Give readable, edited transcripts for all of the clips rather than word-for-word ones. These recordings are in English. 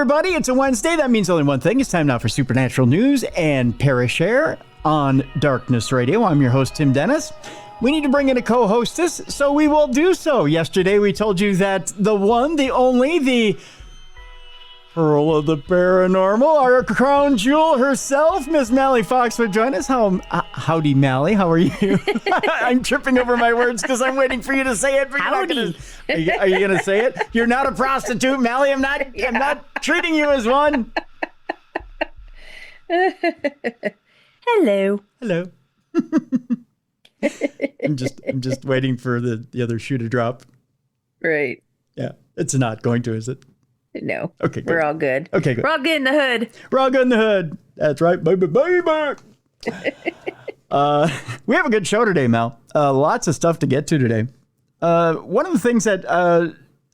everybody. It's a Wednesday. That means only one thing. It's time now for Supernatural News and Parashare on Darkness Radio. I'm your host, Tim Dennis. We need to bring in a co-hostess, so we will do so. Yesterday, we told you that the one, the only, the pearl of the paranormal, our crown jewel herself, Miss Mallie Fox, would join us. Howdy, Mallie. How are you? I'm tripping over my words because I'm waiting for you to say it. But Howdy. Are you going to say it? You're not a prostitute, Mallie. I'm not treating you as one. Hello. Hello. I'm just waiting for the other shoe to drop. Right. Yeah. It's not going to, is it? No. Okay, good. We're all good. Okay, good. We're all good in the hood. We're all good in the hood. That's right, baby, baby. We have a good show today, Mel. Lots of stuff to get to today. One of the things that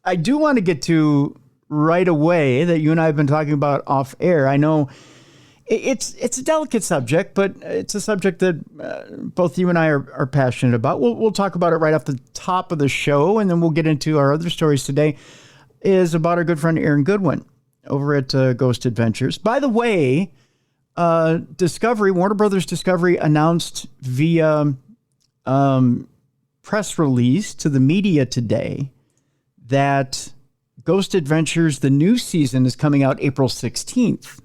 I do want to get to right away that you and I have been talking about off air. I know it's a delicate subject, but it's a subject that both you and I are passionate about. We'll talk about it right off the top of the show, and then we'll get into our other stories today. Is about our good friend Aaron Goodwin over at Ghost Adventures. By the way, Warner Brothers Discovery announced via press release to the media today that Ghost Adventures, the new season, is coming out April 16th.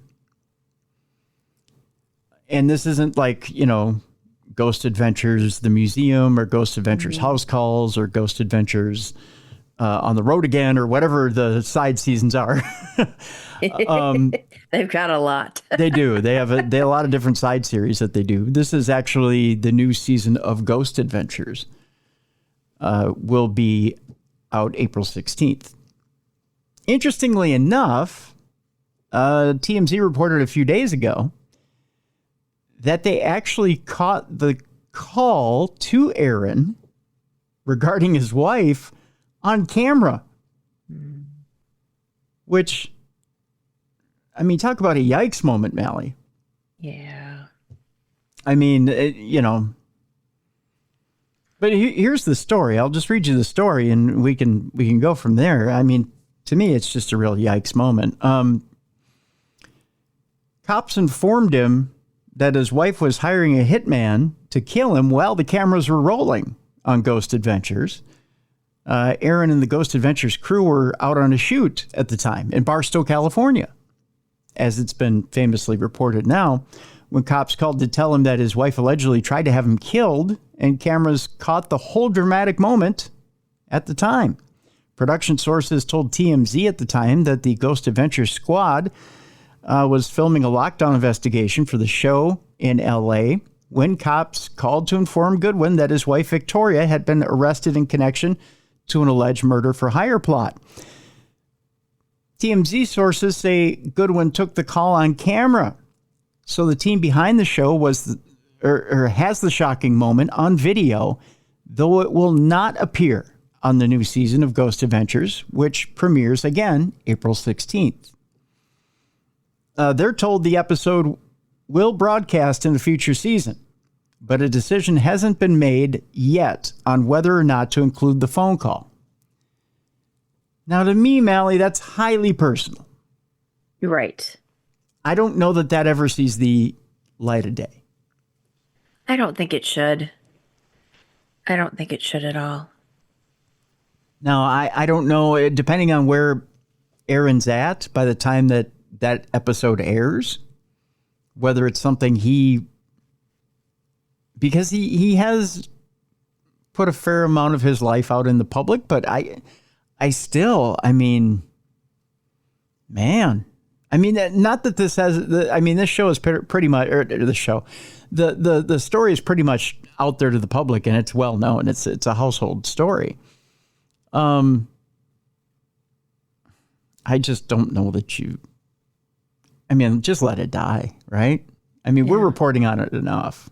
And this isn't like, Ghost Adventures, the museum, or Ghost Adventures House Calls, or Ghost Adventures on the road again, or whatever the side seasons are. They've got a lot. They do. They have a lot of different side series that they do. This is actually the new season of Ghost Adventures. Will be out April 16th. Interestingly enough, TMZ reported a few days ago that they actually caught the call to Aaron regarding his wife on camera, which, talk about a yikes moment, Mallie. Yeah. But here's the story. I'll just read you the story and we can go from there. To me, it's just a real yikes moment. Cops informed him that his wife was hiring a hitman to kill him while the cameras were rolling on Ghost Adventures. Aaron and the Ghost Adventures crew were out on a shoot at the time in Barstow, California, as it's been famously reported now, when cops called to tell him that his wife allegedly tried to have him killed, and cameras caught the whole dramatic moment at the time. Production sources told TMZ at the time that the Ghost Adventures squad was filming a lockdown investigation for the show in L.A. when cops called to inform Goodwin that his wife Victoria had been arrested in connection to an alleged murder for hire plot. TMZ sources say Goodwin took the call on camera. So the team behind the show has the shocking moment on video, though it will not appear on the new season of Ghost Adventures, which premieres again April 16th. They're told the episode will broadcast in the future season, but a decision hasn't been made yet on whether or not to include the phone call. Now, to me, Mallie, that's highly personal. You're right. I don't know that ever sees the light of day. I don't think it should. I don't think it should at all. Now, I don't know, depending on where Aaron's at by the time that episode airs, whether it's something because he has put a fair amount of his life out in the public, but I still, man, not that this has, this show is pretty much, or the show, the story is pretty much out there to the public, and it's well known. It's a household story. I just don't know that just let it die, right? We're reporting on it enough.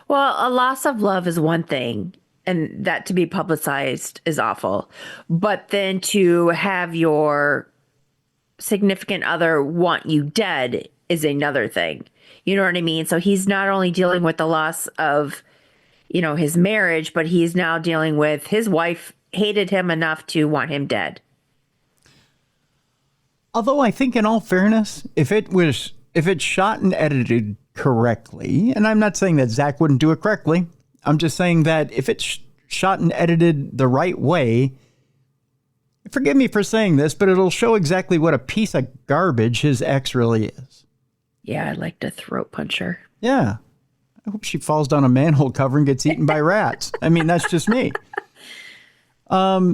Well, a loss of love is one thing, and that to be publicized is awful. But then to have your significant other want you dead is another thing. You know what I mean? So he's not only dealing with the loss of, his marriage, but he's now dealing with his wife hated him enough to want him dead. Although I think in all fairness, if it's shot and edited correctly, and I'm not saying that Zach wouldn't do it correctly, I'm just saying that if it's shot and edited the right way, forgive me for saying this, but it'll show exactly what a piece of garbage his ex really is. Yeah, I'd like to throat punch her. Yeah. I hope she falls down a manhole cover and gets eaten by rats. I mean, that's just me. But,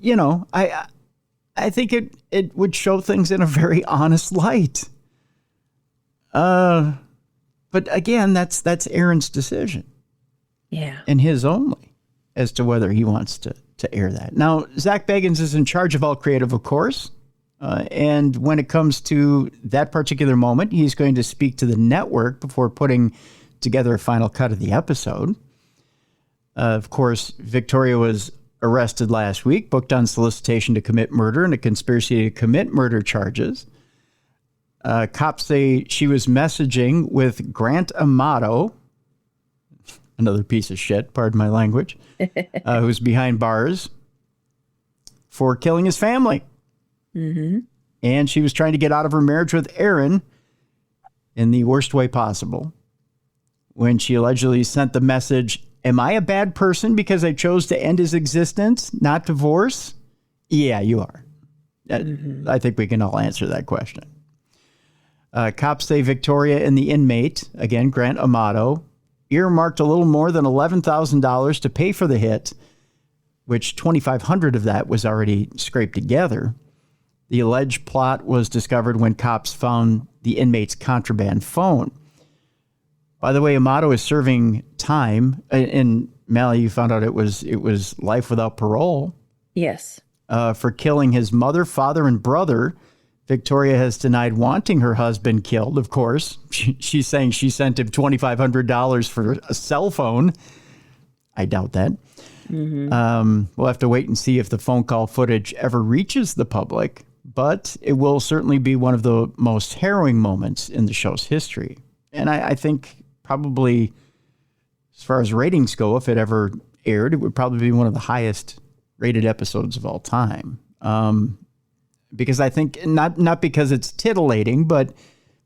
you know, I think it would show things in a very honest light. But again, that's Aaron's decision. Yeah. And his only as to whether he wants to air that. Now, Zach Bagans is in charge of all creative, of course. And when it comes to that particular moment, he's going to speak to the network before putting together a final cut of the episode. Of course, Victoria was arrested last week, booked on solicitation to commit murder and a conspiracy to commit murder charges. Cops say she was messaging with Grant Amato, another piece of shit, pardon my language, who's behind bars for killing his family. Mm-hmm. And she was trying to get out of her marriage with Aaron in the worst way possible when she allegedly sent the message, "Am I a bad person because I chose to end his existence, not divorce?" Yeah, you are. Mm-hmm. I think we can all answer that question. Cops say Victoria and the inmate, again, Grant Amato, earmarked a little more than $11,000 to pay for the hit, which $2,500 of that was already scraped together. The alleged plot was discovered when cops found the inmate's contraband phone. By the way, Amato is serving time, and Mallie, you found out it was life without parole. Yes. For killing his mother, father, and brother. Victoria has denied wanting her husband killed, of course. She's saying she sent him $2,500 for a cell phone. I doubt that. Mm-hmm. We'll have to wait and see if the phone call footage ever reaches the public, but it will certainly be one of the most harrowing moments in the show's history. And I think probably, as far as ratings go, if it ever aired, it would probably be one of the highest rated episodes of all time. Because I think, not because it's titillating, but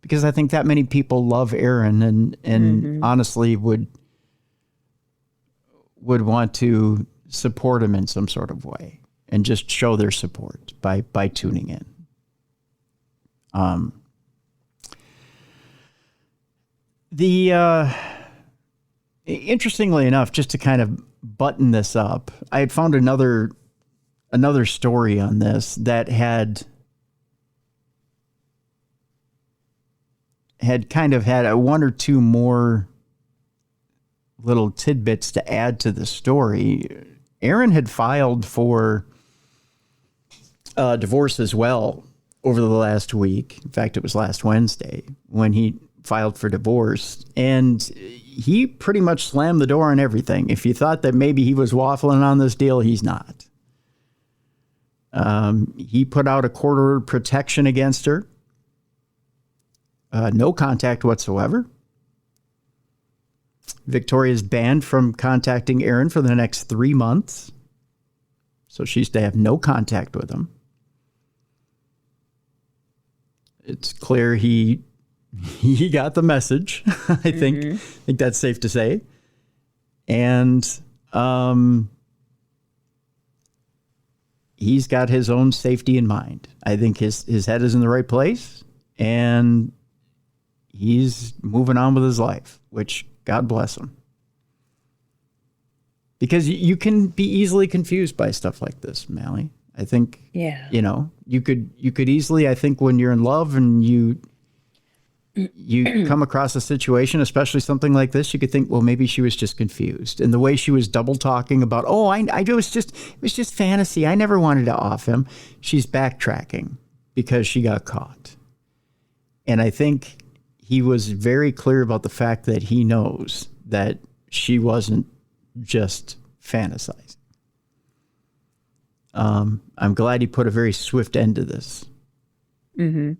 because I think that many people love Aaron and mm-hmm. honestly would want to support him in some sort of way and just show their support by tuning in. Interestingly enough, just to kind of button this up, I had found another story on this that had kind of had one or two more little tidbits to add to the story. Aaron had filed for divorce as well over the last week. In fact, it was last Wednesday when he filed for divorce, and he pretty much slammed the door on everything. If you thought that maybe he was waffling on this deal, he's not. He put out a court-ordered protection against her. No contact whatsoever. Victoria is banned from contacting Aaron for the next 3 months. So she's to have no contact with him. It's clear he got the message. I think mm-hmm. I think that's safe to say. And he's got his own safety in mind. I think his head is in the right place, and he's moving on with his life, which God bless him. Because you can be easily confused by stuff like this, Mallie. I think, yeah. You know, you could easily, I think, when you're in love and you come across a situation, especially something like this, you could think, well, maybe she was just confused. And the way she was double talking about, it was just fantasy. I never wanted to off him. She's backtracking because she got caught. And I think he was very clear about the fact that he knows that she wasn't just fantasizing. I'm glad he put a very swift end to this. Mm-hmm.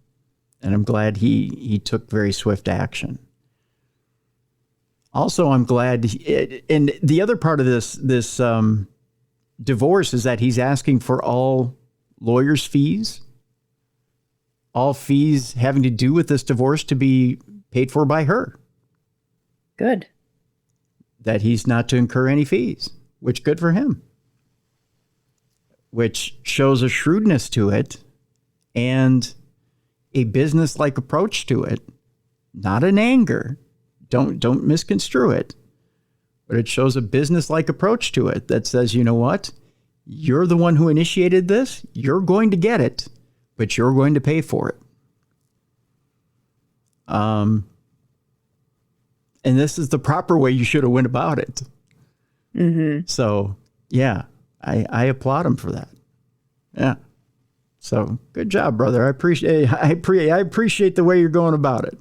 And I'm glad he took very swift action. Also, I'm glad, and the other part of this divorce is that he's asking for all lawyers' fees, all fees having to do with this divorce to be paid for by her. Good. That he's not to incur any fees, which good for him. Which shows a shrewdness to it and a business-like approach to it, not an anger. Don't misconstrue it. But it shows a business-like approach to it that says, you know what? You're the one who initiated this. You're going to get it, but you're going to pay for it. And this is the proper way you should have went about it. Mm-hmm. So, yeah, I applaud him for that. Yeah. So, good job, brother. I appreciate the way you're going about it.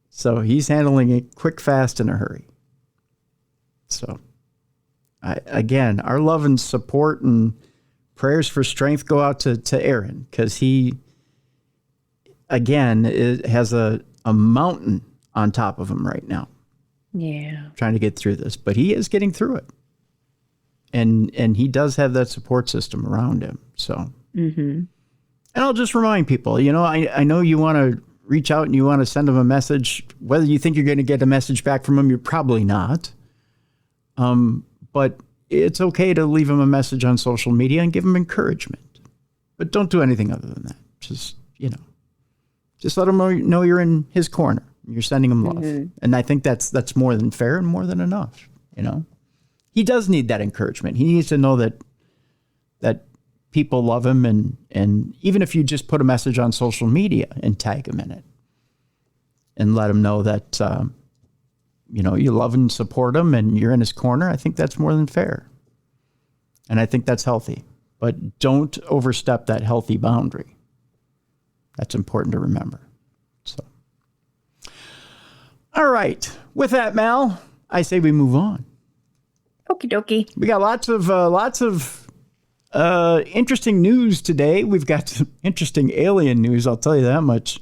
So, he's handling it quick, fast, in a hurry. So, again, our love and support and prayers for strength go out to Aaron, because he, again, has a mountain on top of him right now. Yeah. Trying to get through this, but he is getting through it. And he does have that support system around him. So, and I'll just remind people, I know you want to reach out and you want to send him a message. Whether you think you're going to get a message back from him, you're probably not. But it's okay to leave him a message on social media and give him encouragement. But don't do anything other than that. Just let him know you're in his corner. You're sending him love. And I think that's more than fair and more than enough. He does need that encouragement. He needs to know that people love him. And even if you just put a message on social media and tag him in it and let him know that, you love and support him and you're in his corner, I think that's more than fair. And I think that's healthy. But don't overstep that healthy boundary. That's important to remember. So, all right. With that, Mal, I say we move on. Okie dokie. We got lots of interesting news today. We've got some interesting alien news. I'll tell you that much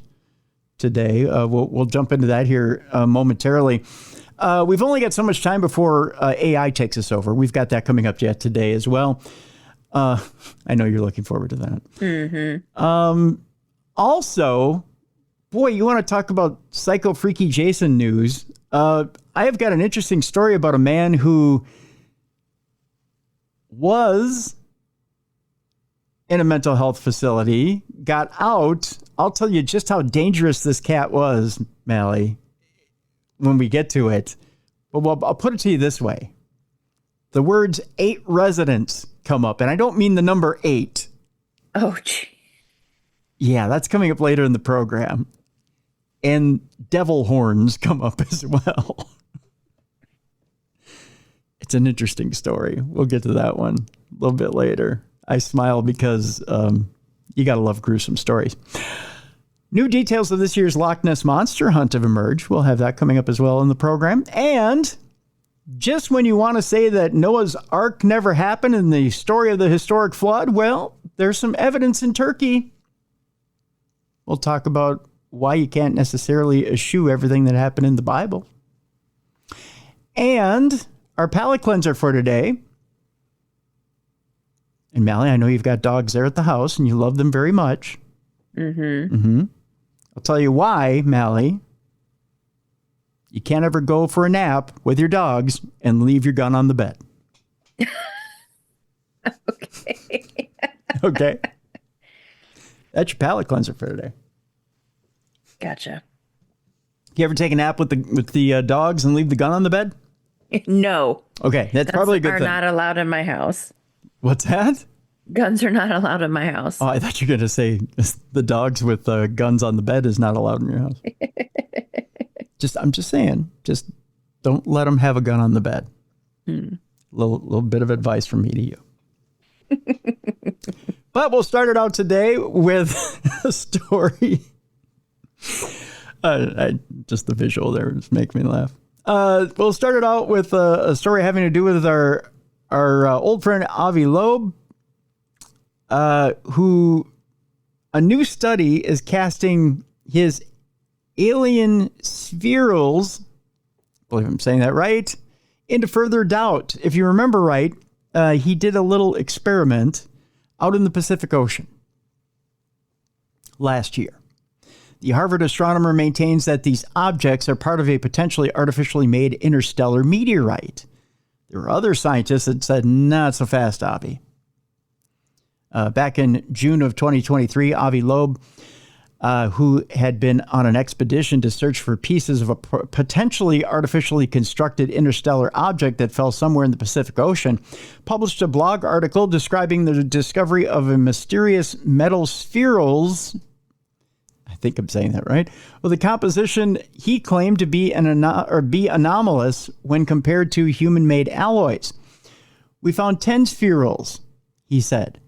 today. We'll jump into that here momentarily. We've only got so much time before AI takes us over. We've got that coming up yet today as well. I know you're looking forward to that. Also, boy, you want to talk about psycho freaky Jason news. I have got an interesting story about a man who was in a mental health facility, got out. I'll tell you just how dangerous this cat was, Mallie, when we get to it. Well, I'll put it to you this way. The words 8 residents come up, and I don't mean the number 8. Oh, gee. Yeah, that's coming up later in the program. And devil horns come up as well. It's an interesting story. We'll get to that one a little bit later. I smile because you got to love gruesome stories. New details of this year's Loch Ness Monster hunt have emerged. We'll have that coming up as well in the program. And just when you want to say that Noah's Ark never happened in the story of the historic flood, well, there's some evidence in Turkey. We'll talk about why you can't necessarily eschew everything that happened in the Bible. And our palate cleanser for today. And Mallie, I know you've got dogs there at the house and you love them very much. I'll tell you why, Mallie. You can't ever go for a nap with your dogs and leave your gun on the bed. Okay. Okay. That's your palate cleanser for today. Gotcha. You ever take a nap with the dogs and leave the gun on the bed? No. Okay, that's probably a good thing. Guns are not allowed in my house. What's that? Guns are not allowed in my house. Oh, I thought you were going to say the dogs with guns on the bed is not allowed in your house. I'm just saying, just don't let them have a gun on the bed. Little bit of advice from me to you. But we'll start it out today with a story. Just the visual there just makes me laugh. We'll start it out with a story having to do with our old friend Avi Loeb, who a new study is casting his alien spherals, I believe I'm saying that right, into further doubt. If you remember right, he did a little experiment out in the Pacific Ocean last year. The Harvard astronomer maintains that these objects are part of a potentially artificially made interstellar meteorite. There were other scientists that said, not so fast, Avi. Back in June of 2023, Avi Loeb, who had been on an expedition to search for pieces of a potentially artificially constructed interstellar object that fell somewhere in the Pacific Ocean, published a blog article describing the discovery of a mysterious metal spherules. I think I'm saying that right. Well, the composition he claimed to be anomalous when compared to human-made alloys. We found 10 spherules, he said.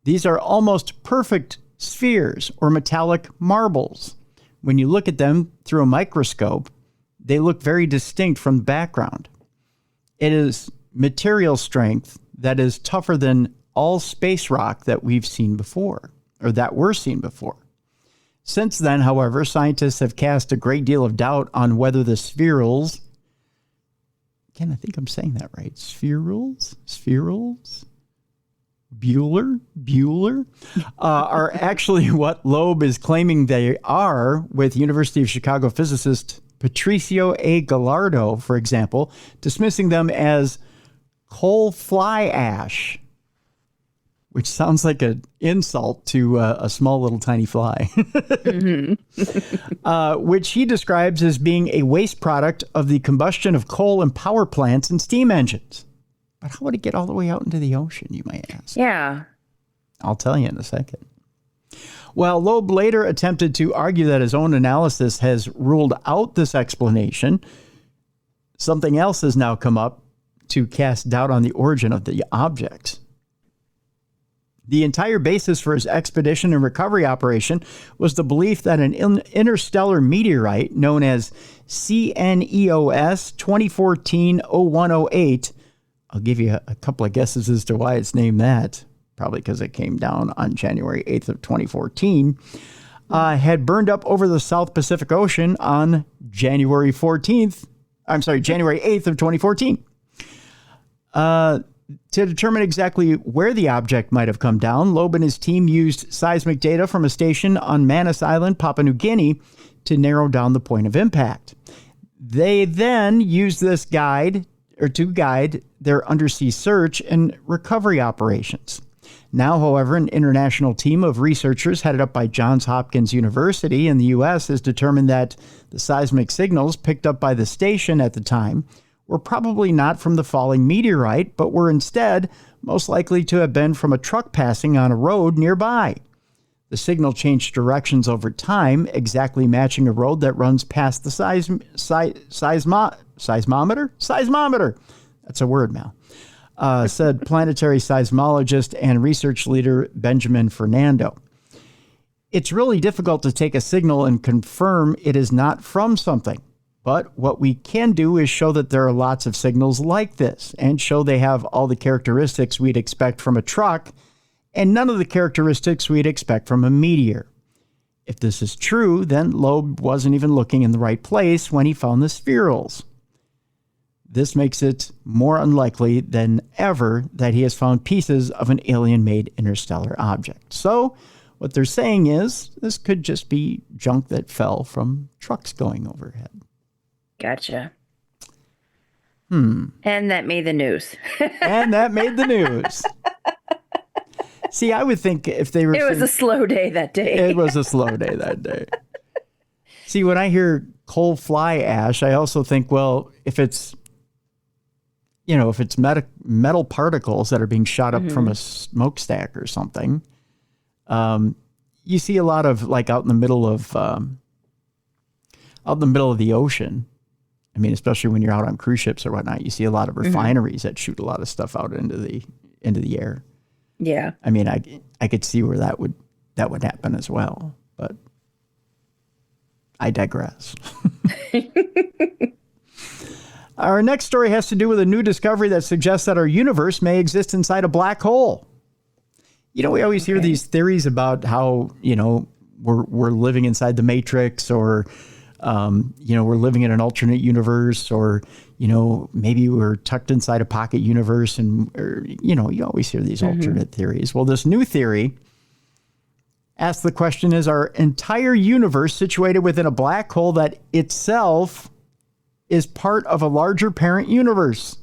These are almost perfect spheres or metallic marbles. When you look at them through a microscope, they look very distinct from the background. It is material strength that is tougher than all space rock that we've seen before, or that were seen before. Since then, however, scientists have cast a great deal of doubt on whether the spherules, again, I think I'm saying that right, spherules, Bueller, are actually what Loeb is claiming they are, with University of Chicago physicist Patricio A. Gallardo, for example, dismissing them as coal fly ash, which sounds like an insult to a small little tiny fly, which he describes as being a waste product of the combustion of coal in power plants and steam engines. But how would it get all the way out into the ocean, you might ask? Yeah. I'll tell you in a second. Well, Loeb later attempted to argue that his own analysis has ruled out this explanation. Something else has now come up to cast doubt on the origin of the objects. The entire basis for his expedition and recovery operation was the belief that an interstellar meteorite known as CNEOS 2014-0108, I'll give you a couple of guesses as to why it's named that, probably because it came down on January 8th of 2014, had burned up over the South Pacific Ocean on January 8th of 2014. To determine exactly where the object might have come down, Loeb and his team used seismic data from a station on Manus Island, Papua New Guinea, to narrow down the point of impact. They then used this to guide their undersea search and recovery operations. Now, however, an international team of researchers headed up by Johns Hopkins University in the U.S. has determined that the seismic signals picked up by the station at the time were probably not from the falling meteorite, but were instead most likely to have been from a truck passing on a road nearby. The signal changed directions over time, exactly matching a road that runs past the seismometer. That's a word, Mal. Said planetary seismologist and research leader Benjamin Fernando. It's really difficult to take a signal and confirm it is not from something. But what we can do is show that there are lots of signals like this and show they have all the characteristics we'd expect from a truck and none of the characteristics we'd expect from a meteor. If this is true, then Loeb wasn't even looking in the right place when he found the spherules. This makes it more unlikely than ever that he has found pieces of an alien-made interstellar object. So what they're saying is this could just be junk that fell from trucks going overhead. Gotcha. And that made the news. And that made the news. See, I would think if they were... It was a slow day that day. It was a slow day that day. See, when I hear coal fly ash, I also think, well, if it's metal particles that are being shot up from a smokestack or something, you see a lot of, like, out in the middle of the ocean. I mean, especially when you're out on cruise ships or whatnot, you see a lot of refineries that shoot a lot of stuff out into the air. Yeah. I mean, I could see where that would happen as well, but I digress. Our next story has to do with a new discovery that suggests that our universe may exist inside a black hole. You know, we always hear these theories about how, we're living inside the Matrix, or We're living in an alternate universe, or, maybe we're tucked inside a pocket universe, you always hear these alternate theories. Well, this new theory asks the question, is our entire universe situated within a black hole that itself is part of a larger parent universe?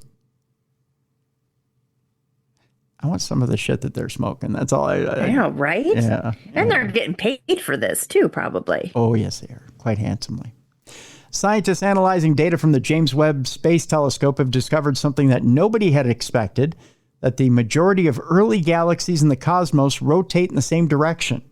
I want some of the shit that they're smoking. That's all I know, right? Yeah. And they're getting paid for this too, probably. Oh, yes, they are. Quite handsomely. Scientists analyzing data from the James Webb Space Telescope have discovered something that nobody had expected, that the majority of early galaxies in the cosmos rotate in the same direction.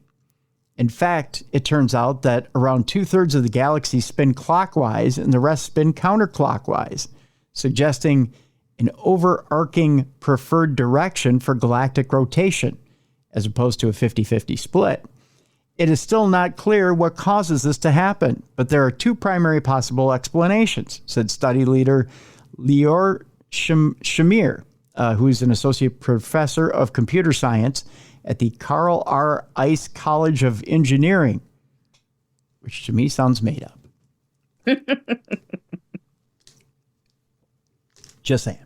In fact, it turns out that around 2/3 of the galaxies spin clockwise and the rest spin counterclockwise, suggesting an overarching preferred direction for galactic rotation, as opposed to a 50-50 split. It is still not clear what causes this to happen, but there are two primary possible explanations, said study leader Lior Shamir, who's an associate professor of computer science at the Carl R. Ice College of Engineering, which to me sounds made up. Just saying.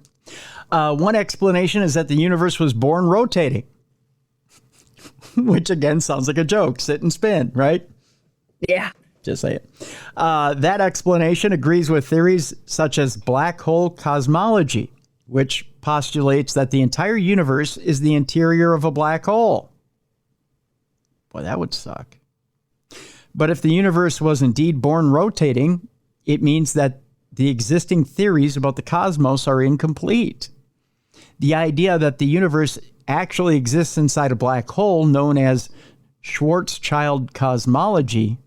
One explanation is that the universe was born rotating, which again sounds like a joke. Sit and spin, right? Yeah. Just say it. That explanation agrees with theories such as black hole cosmology, which postulates that the entire universe is the interior of a black hole. Boy, that would suck. But if the universe was indeed born rotating, it means that the existing theories about the cosmos are incomplete. The idea that the universe actually exists inside a black hole, known as Schwarzschild cosmology,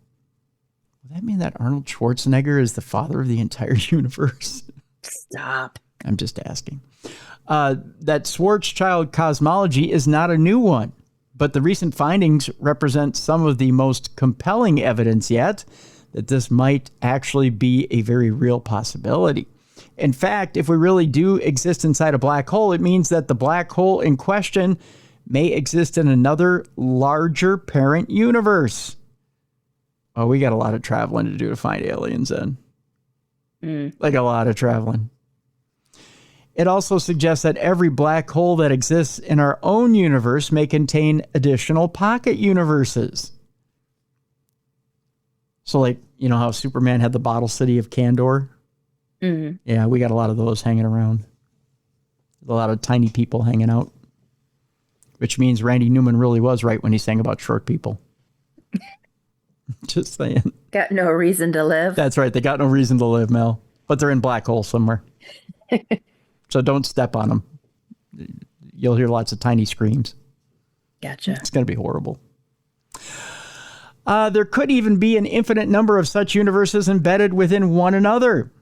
does that mean that Arnold Schwarzenegger is the father of the entire universe? Stop. I'm just asking. That Schwarzschild cosmology is not a new one, but the recent findings represent some of the most compelling evidence yet that this might actually be a very real possibility. In fact, if we really do exist inside a black hole, it means that the black hole in question may exist in another larger parent universe. Oh, we got a lot of traveling to do to find aliens then. Like a lot of traveling. It also suggests that every black hole that exists in our own universe may contain additional pocket universes. So like, you know how Superman had the bottle city of Kandor? Mm-hmm. Yeah, we got a lot of those hanging around. A lot of tiny people hanging out. Which means Randy Newman really was right when he sang about short people. Just saying. Got no reason to live. That's right. They got no reason to live, Mel. But they're in black holes somewhere. So don't step on them. You'll hear lots of tiny screams. Gotcha. It's going to be horrible. There could even be an infinite number of such universes embedded within one another.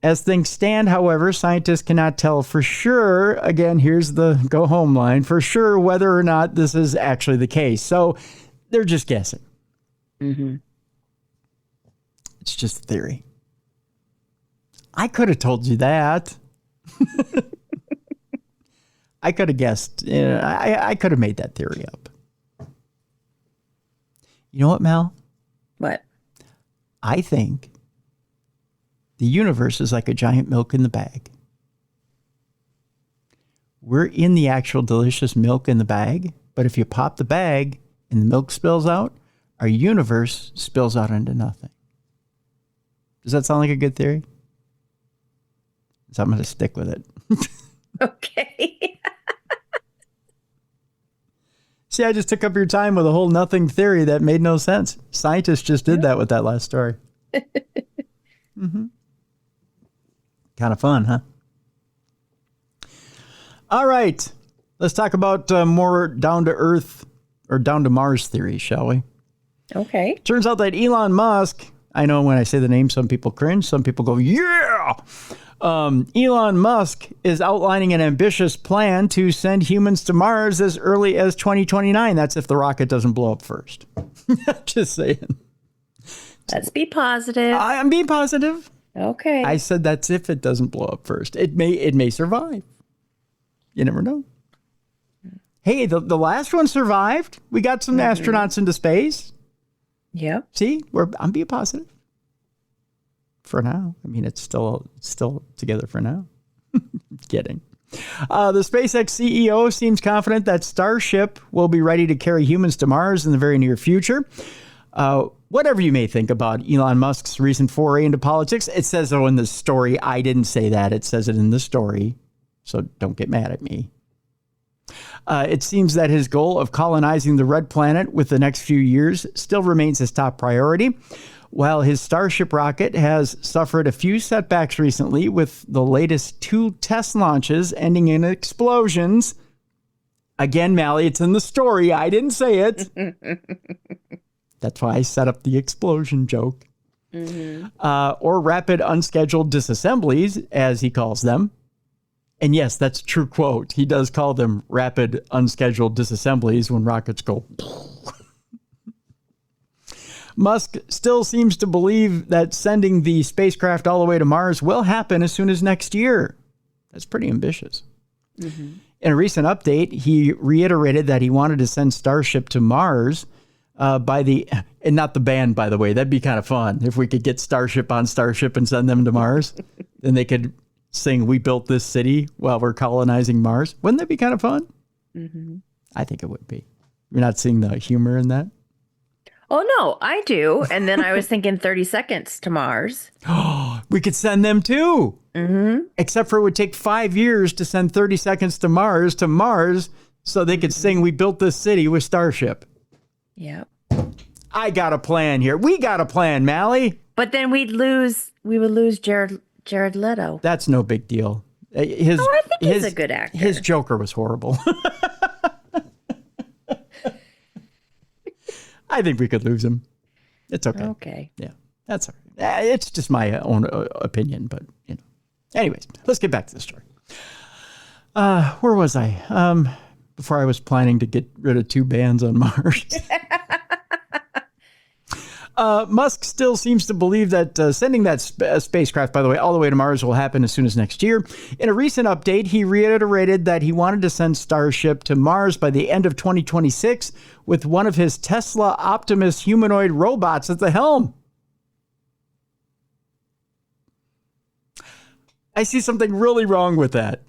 As things stand, however, scientists cannot tell for sure. Again, here's the go home line. For sure whether or not this is actually the case. So they're just guessing. Mm-hmm. It's just a theory. I could have told you that. I could have guessed. I could have made that theory up. You know what, Mel? What? I think the universe is like a giant milk in the bag. We're in the actual delicious milk in the bag, but if you pop the bag and the milk spills out, our universe spills out into nothing. Does that sound like a good theory? So I'm going to stick with it. Okay. See, I just took up your time with a whole nothing theory that made no sense. Scientists just did that with that last story. Mm-hmm. Kind of fun, huh? All right. Let's talk about more down to Earth or down to Mars theories, shall we? Okay. Turns out that Elon Musk, I know when I say the name, some people cringe, some people go, yeah! Elon Musk is outlining an ambitious plan to send humans to Mars as early as 2029. That's if the rocket doesn't blow up first. Just saying. Let's be positive. I'm being positive. Okay. I said that's if it doesn't blow up first. It may survive. You never know. Hey, the last one survived. We got some astronauts into space. Yep. See, I'm being positive. for now. I mean, it's still together for now. Kidding. The SpaceX CEO seems confident that Starship will be ready to carry humans to Mars in the very near future. Whatever you may think about Elon Musk's recent foray into politics, it says so in the story. I didn't say that. It says it in the story. So don't get mad at me. It seems that his goal of colonizing the red planet with the next few years still remains his top priority. While his Starship rocket has suffered a few setbacks recently, with the latest 2 test launches ending in explosions. Again, Mallie, it's in the story. I didn't say it. That's why I set up the explosion joke. Or rapid unscheduled disassemblies, as he calls them. And yes, that's a true quote. He does call them rapid unscheduled disassemblies when rockets go. Musk still seems to believe that sending the spacecraft all the way to Mars will happen as soon as next year. That's pretty ambitious. In a recent update, he reiterated that he wanted to send Starship to Mars and not the band, by the way. That'd be kind of fun if we could get Starship on Starship and send them to Mars. Then they could sing "We Built This City" while we're colonizing Mars. Wouldn't that be kind of fun? I think it would be. You're not seeing the humor in that? Oh, no, I do. And then I was thinking 30 seconds to Mars. We could send them too. Except for it would take 5 years to send 30 seconds to Mars so they could sing "We Built This City" with Starship. Yep. I got a plan here. We got a plan, Mallie. But then we would lose Jared Leto. That's no big deal. I think he's a good actor. His Joker was horrible. I think we could lose him. It's okay. Okay. Yeah, that's all right. It's just my own opinion, but you know. Anyways, let's get back to the story. Where was I? Before I was planning to get rid of 2 bands on Mars. Musk still seems to believe that sending that spacecraft, by the way, all the way to Mars will happen as soon as next year. In a recent update, he reiterated that he wanted to send Starship to Mars by the end of 2026 with one of his Tesla Optimus humanoid robots at the helm. I see something really wrong with that.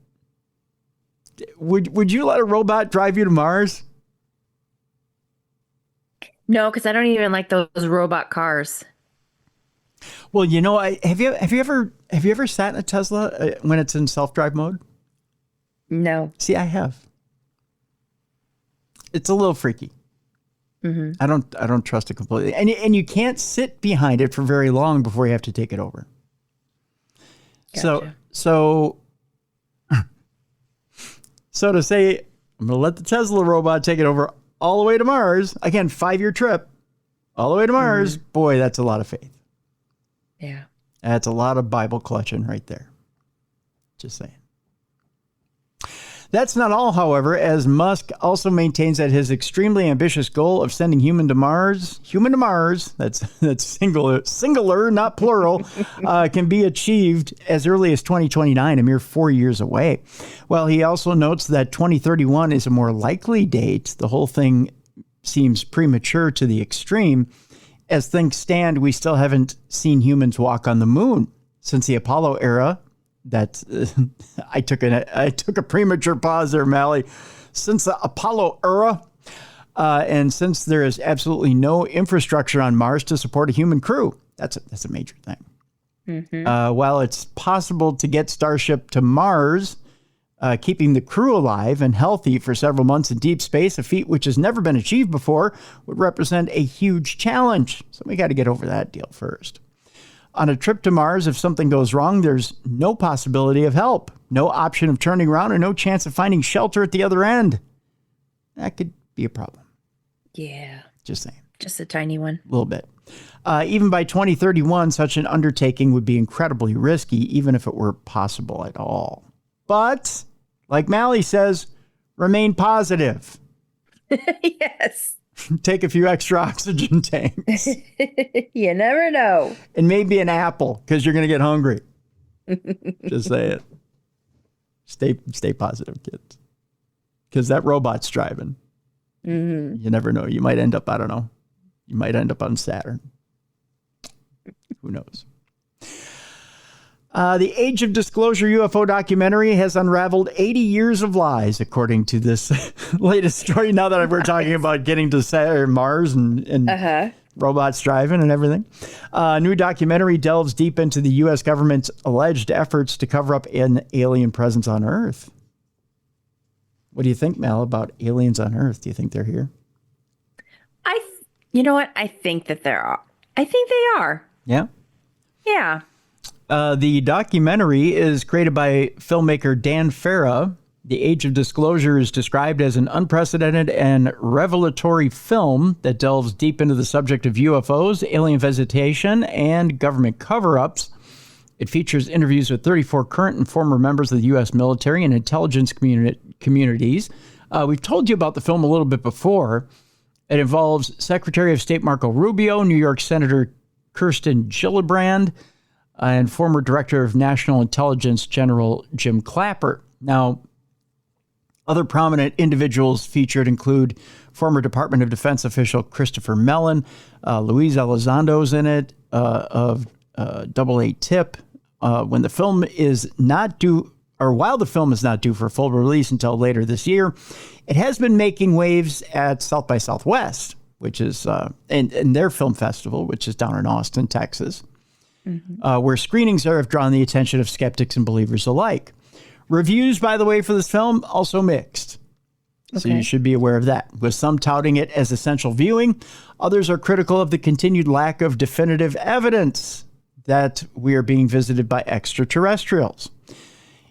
Would you let a robot drive you to Mars? No, because I don't even like those robot cars. Well, you know, have you ever sat in a Tesla when it's in self-drive mode? No. See, I have. It's a little freaky. I don't trust it completely, and you can't sit behind it for very long before you have to take it over. Gotcha. So to say, I'm going to let the Tesla robot take it over all the way to Mars. Again, 5-year trip all the way to Mars. Boy, that's a lot of faith. Yeah. That's a lot of Bible clutching right there. Just saying. That's not all, however, as Musk also maintains that his extremely ambitious goal of sending human to Mars, that's singular, not plural, can be achieved as early as 2029, a mere 4 years away. While he also notes that 2031 is a more likely date, the whole thing seems premature to the extreme. As things stand, we still haven't seen humans walk on the moon since the Apollo era. I took a premature pause there, Mallie. Since the Apollo era, and since there is absolutely no infrastructure on Mars to support a human crew, that's a major thing. While it's possible to get Starship to Mars, keeping the crew alive and healthy for several months in deep space, a feat which has never been achieved before, would represent a huge challenge. So we got to get over that deal first. On a trip to Mars, if something goes wrong, there's no possibility of help, no option of turning around, or no chance of finding shelter at the other end. That could be a problem. Yeah. Just saying. Just a tiny one. A little bit. Even by 2031, such an undertaking would be incredibly risky, even if it were possible at all. But, like Mallie says, remain positive. Yes. Take a few extra oxygen tanks. You never know. And maybe an apple, because you're going to get hungry. Just say it. Stay positive, kids. Because that robot's driving. You never know. You might end up, I don't know. You might end up on Saturn. Who knows? The Age of Disclosure UFO documentary has unraveled 80 years of lies, according to this latest story. Now that we're talking about getting to Mars and robots driving and everything. A new documentary delves deep into the U.S. government's alleged efforts to cover up an alien presence on Earth. What do you think, Mal, about aliens on Earth? Do you think they're here? You know what? I think that there are. I think they are. Yeah? Yeah. The documentary is created by filmmaker Dan Farah. The Age of Disclosure is described as an unprecedented and revelatory film that delves deep into the subject of UFOs, alien visitation, and government cover-ups. It features interviews with 34 current and former members of the U.S. military and intelligence communities. We've told you about the film a little bit before. It involves Secretary of State Marco Rubio, New York Senator Kirsten Gillibrand, and former Director of National Intelligence General Jim Clapper. Now, other prominent individuals featured include former Department of Defense official Christopher Mellon, Luis Elizondo's in it, of AA Tip. When the film is not due, or while the film is not due for full release until later this year, it has been making waves at South by Southwest, which is in their film festival, which is down in Austin, Texas. Where screenings have drawn the attention of skeptics and believers alike. Reviews, by the way, for this film, also mixed. So you should be aware of that. With some touting it as essential viewing, others are critical of the continued lack of definitive evidence that we are being visited by extraterrestrials.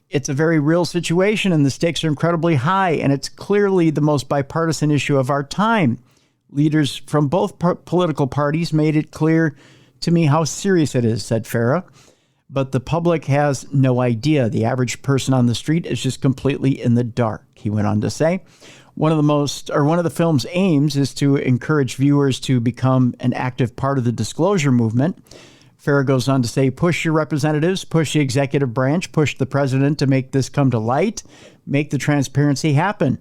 It's a very real situation, and the stakes are incredibly high, and it's clearly the most bipartisan issue of our time. Leaders from both political parties made it clear to me how serious it is, said Farah. But the public has no idea. The average person on the street is just completely in the dark, he went on to say. One of the film's aims is to encourage viewers to become an active part of the disclosure movement. Farah goes on to say, push your representatives, push the executive branch, push the president to make this come to light, make the transparency happen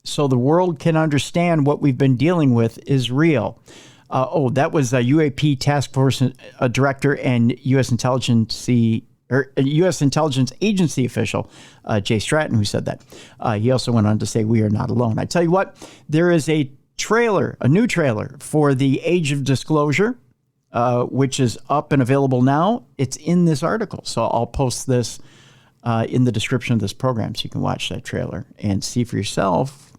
so the world can understand what we've been dealing with is real. That was a UAP task force director and U.S. Intelligence Agency official, Jay Stratton, who said that. He also went on to say, we are not alone. I tell you what, there is a new trailer for The Age of Disclosure, which is up and available now. It's in this article. So I'll post this in the description of this program so you can watch that trailer and see for yourself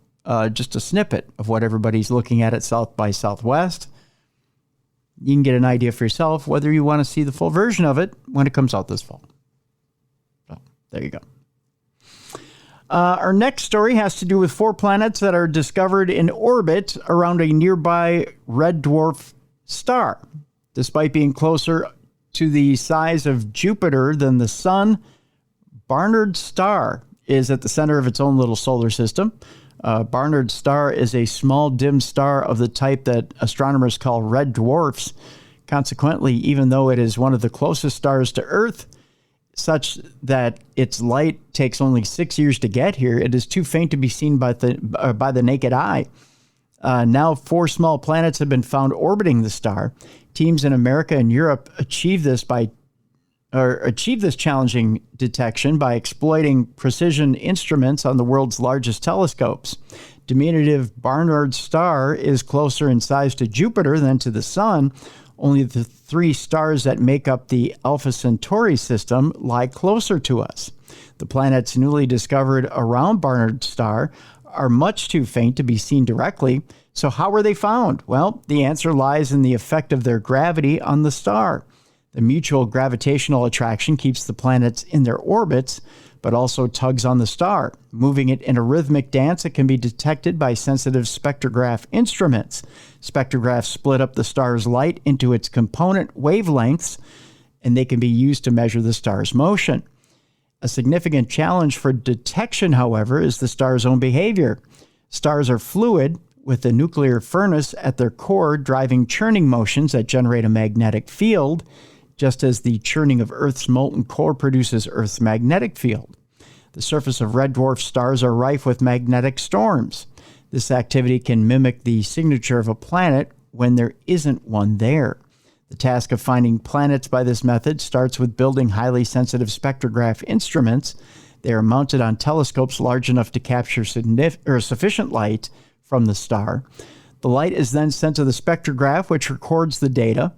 just a snippet of what everybody's looking at South by Southwest. You can get an idea for yourself whether you want to see the full version of it when it comes out this fall. So there you go. Our next story has to do with 4 planets that are discovered in orbit around a nearby red dwarf star. Despite being closer to the size of Jupiter than the Sun, Barnard's star is at the center of its own little solar system. Barnard's star is a small dim star of the type that astronomers call red dwarfs. Consequently, even though it is one of the closest stars to Earth, such that its light takes only 6 years to get here, it is too faint to be seen by the naked eye. Now 4 small planets have been found orbiting the star. Teams in America and Europe achieve this challenging detection by exploiting precision instruments on the world's largest telescopes. Diminutive Barnard's star is closer in size to Jupiter than to the Sun. Only the 3 stars that make up the Alpha Centauri system lie closer to us. The planets newly discovered around Barnard's star are much too faint to be seen directly. So how were they found? Well, the answer lies in the effect of their gravity on the star. The mutual gravitational attraction keeps the planets in their orbits, but also tugs on the star, moving it in a rhythmic dance that can be detected by sensitive spectrograph instruments. Spectrographs split up the star's light into its component wavelengths, and they can be used to measure the star's motion. A significant challenge for detection, however, is the star's own behavior. Stars are fluid, with the nuclear furnace at their core driving churning motions that generate a magnetic field, just as the churning of Earth's molten core produces Earth's magnetic field. The surface of red dwarf stars are rife with magnetic storms. This activity can mimic the signature of a planet when there isn't one there. The task of finding planets by this method starts with building highly sensitive spectrograph instruments. They are mounted on telescopes large enough to capture sufficient light from the star. The light is then sent to the spectrograph, which records the data.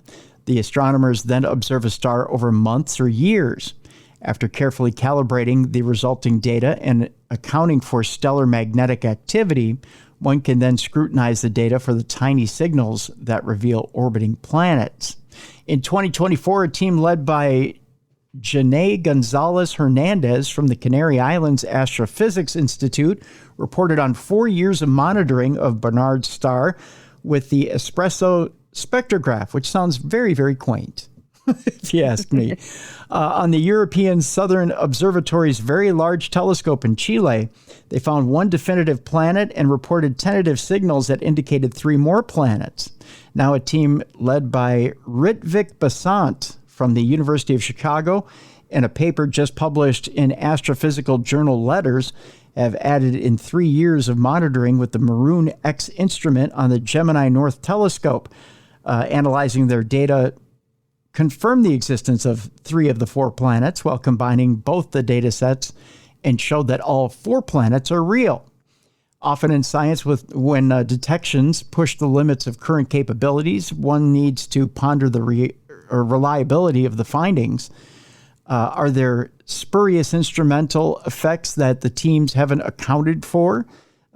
The astronomers then observe a star over months or years. After carefully calibrating the resulting data and accounting for stellar magnetic activity, one can then scrutinize the data for the tiny signals that reveal orbiting planets. In 2024, a team led by Janae Gonzalez Hernandez from the Canary Islands Astrophysics Institute reported on 4 years of monitoring of Barnard's star with the espresso spectrograph, which sounds very, very quaint, if you ask me. On the European Southern Observatory's Very Large Telescope in Chile, they found one definitive planet and reported tentative signals that indicated 3 more planets. Now a team led by Ritvik Basant from the University of Chicago and a paper just published in Astrophysical Journal Letters have added in 3 years of monitoring with the Maroon X instrument on the Gemini North Telescope. Analyzing their data confirmed the existence of 3 of the 4 planets while combining both the data sets and showed that all 4 planets are real. Often in science, when detections push the limits of current capabilities, one needs to ponder the reliability of the findings. Are there spurious instrumental effects that the teams haven't accounted for?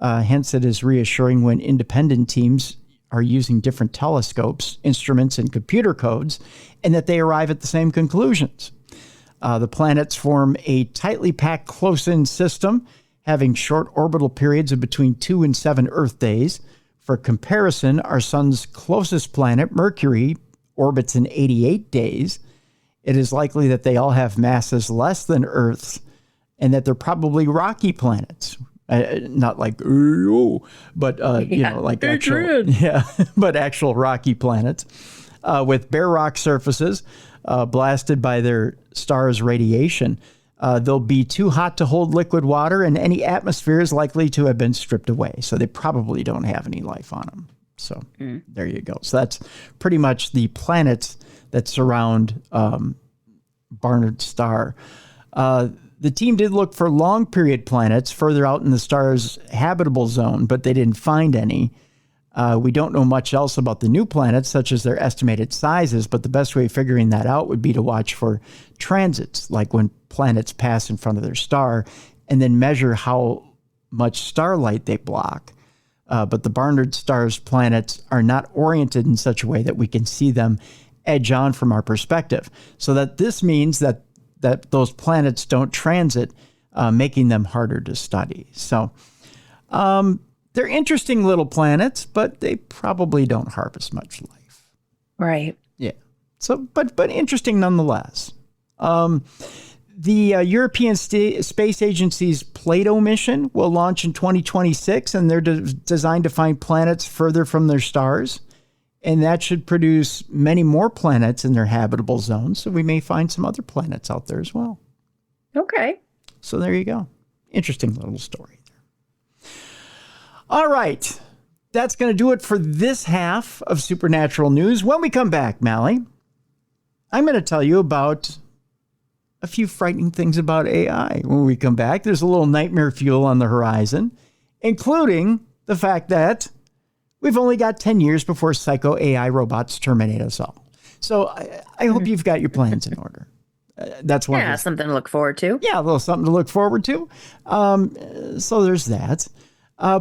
Hence, it is reassuring when independent teams are using different telescopes, instruments, and computer codes, and that they arrive at the same conclusions. The planets form a tightly packed close-in system, having short orbital periods of between 2 and 7 Earth days. For comparison, our sun's closest planet, Mercury, orbits in 88 days. It is likely that they all have masses less than Earth's and that they're probably rocky planets. Not like, but, like actual, but actual rocky planets with bare rock surfaces blasted by their star's radiation. They'll be too hot to hold liquid water, and any atmosphere is likely to have been stripped away. So they probably don't have any life on them. So there you go. So that's pretty much the planets that surround Barnard's star. The team did look for long period planets further out in the star's habitable zone, but they didn't find any. We don't know much else about the new planets, such as their estimated sizes, but the best way of figuring that out would be to watch for transits, like when planets pass in front of their star, and then measure how much starlight they block. But the Barnard star's planets are not oriented in such a way that we can see them edge on from our perspective. So that this means that those planets don't transit, making them harder to study. So they're interesting little planets, but they probably don't harvest much life. Right. Yeah. So, but interesting nonetheless. The European Space Agency's Plato mission will launch in 2026, and they're designed to find planets further from their stars. And that should produce many more planets in their habitable zones. So we may find some other planets out there as well. Okay. So there you go. Interesting little story there. All right. That's going to do it for this half of Supernatural News. When we come back, Mallie, I'm going to tell you about a few frightening things about AI. When we come back, there's a little nightmare fuel on the horizon, including the fact that we've only got 10 years before psycho AI robots terminate us all. So I hope you've got your plans in order. That's one. Yeah, something to look forward to. Yeah, a little something to look forward to. So there's that.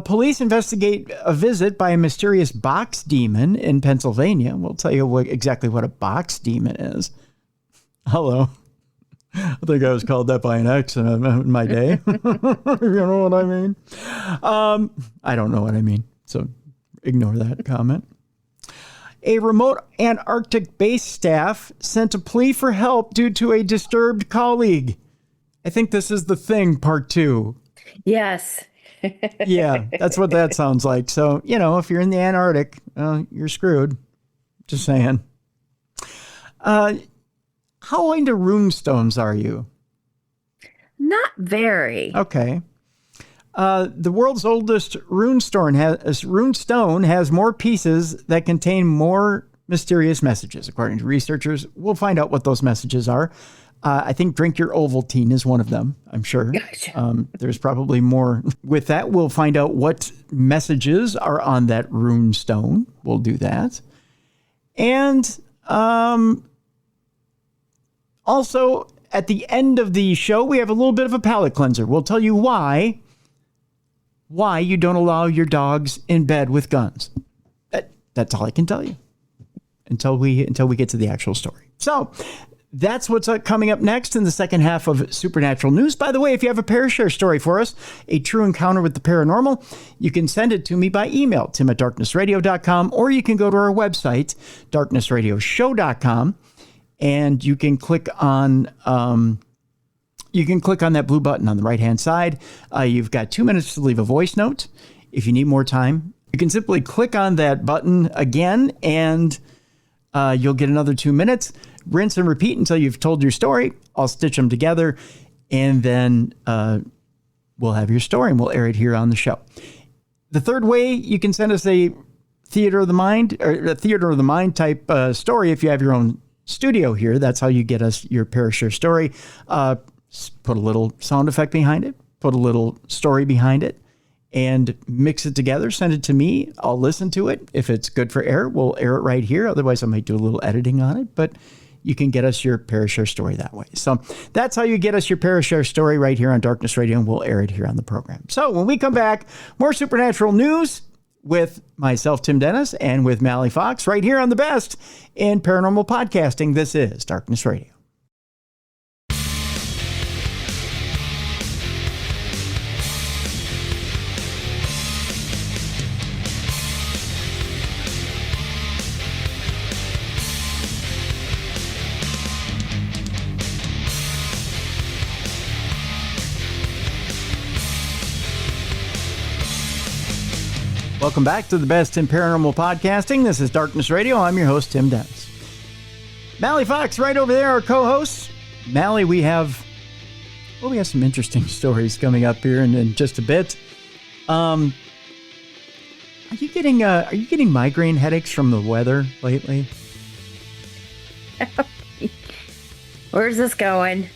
Police investigate a visit by a mysterious box demon in Pennsylvania. We'll tell you exactly what a box demon is. Hello. I think I was called that by an ex in my day. You know what I mean? I don't know what I mean. So ignore that comment. A remote Antarctic base staff sent a plea for help due to a disturbed colleague. I think this is the thing, part 2. Yes. Yeah, that's what that sounds like. So, if you're in the Antarctic, you're screwed. Just saying. How into runestones are you? Not very. Okay. The world's oldest runestone has more pieces that contain more mysterious messages, according to researchers. We'll find out what those messages are. I think drink your Ovaltine is one of them, I'm sure. There's probably more. With that, we'll find out what messages are on that rune stone. We'll do that. And also, at the end of the show, we have a little bit of a palate cleanser. We'll tell you why you don't allow your dogs in bed with guns. That's all I can tell you until we get to the actual story. So that's what's coming up next in the second half of Supernatural News. By the way, if you have a Parashare story for us, a true encounter with the paranormal, you can send it to me by email, tim@darknessradio.com, or you can go to our website, darknessradioshow.com, and you can click on that blue button on the right-hand side. You've got 2 minutes to leave a voice note. If you need more time, you can simply click on that button again, and you'll get another 2 minutes. Rinse and repeat until you've told your story. I'll stitch them together, and then we'll have your story, and we'll air it here on the show. The third way you can send us a theater of the mind type story if you have your own studio here. That's how you get us your Parashare story. Put a little sound effect behind it, put a little story behind it, and mix it together. Send it to me. I'll listen to it. If it's good for air, we'll air it right here. Otherwise, I might do a little editing on it, but you can get us your Parashare story that way. So that's how you get us your Parashare story right here on Darkness Radio, and we'll air it here on the program. So when we come back, more Supernatural News with myself, Tim Dennis, and with Mallie Fox right here on the best in paranormal podcasting. This is Darkness Radio. Welcome back to the best in paranormal podcasting. This is Darkness Radio. I'm your host, Tim Dennis. Mallie Fox, right over there, our co-host. Mallie, we have some interesting stories coming up here in just a bit. Are you getting migraine headaches from the weather lately? Where's this going?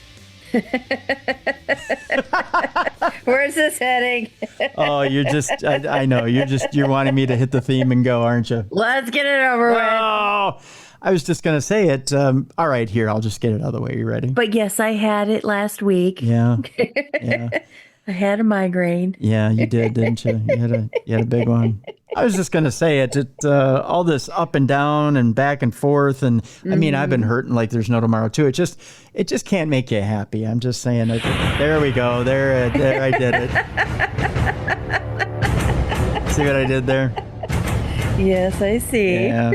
Where's this heading? Oh, I know. You're wanting me to hit the theme and go, aren't you? Let's get it over with. Oh, I was just going to say it. All right, here, I'll just get it out of the way. You ready? But yes, I had it last week. Yeah. I had a migraine. Yeah, you did, didn't you? You had a big one. I was just going to say it. All this up and down and back and forth. And I mean, I've been hurting like there's no tomorrow too. It just can't make you happy. I'm just saying it. There we go. There I did it. See what I did there? Yes, I see. Yeah.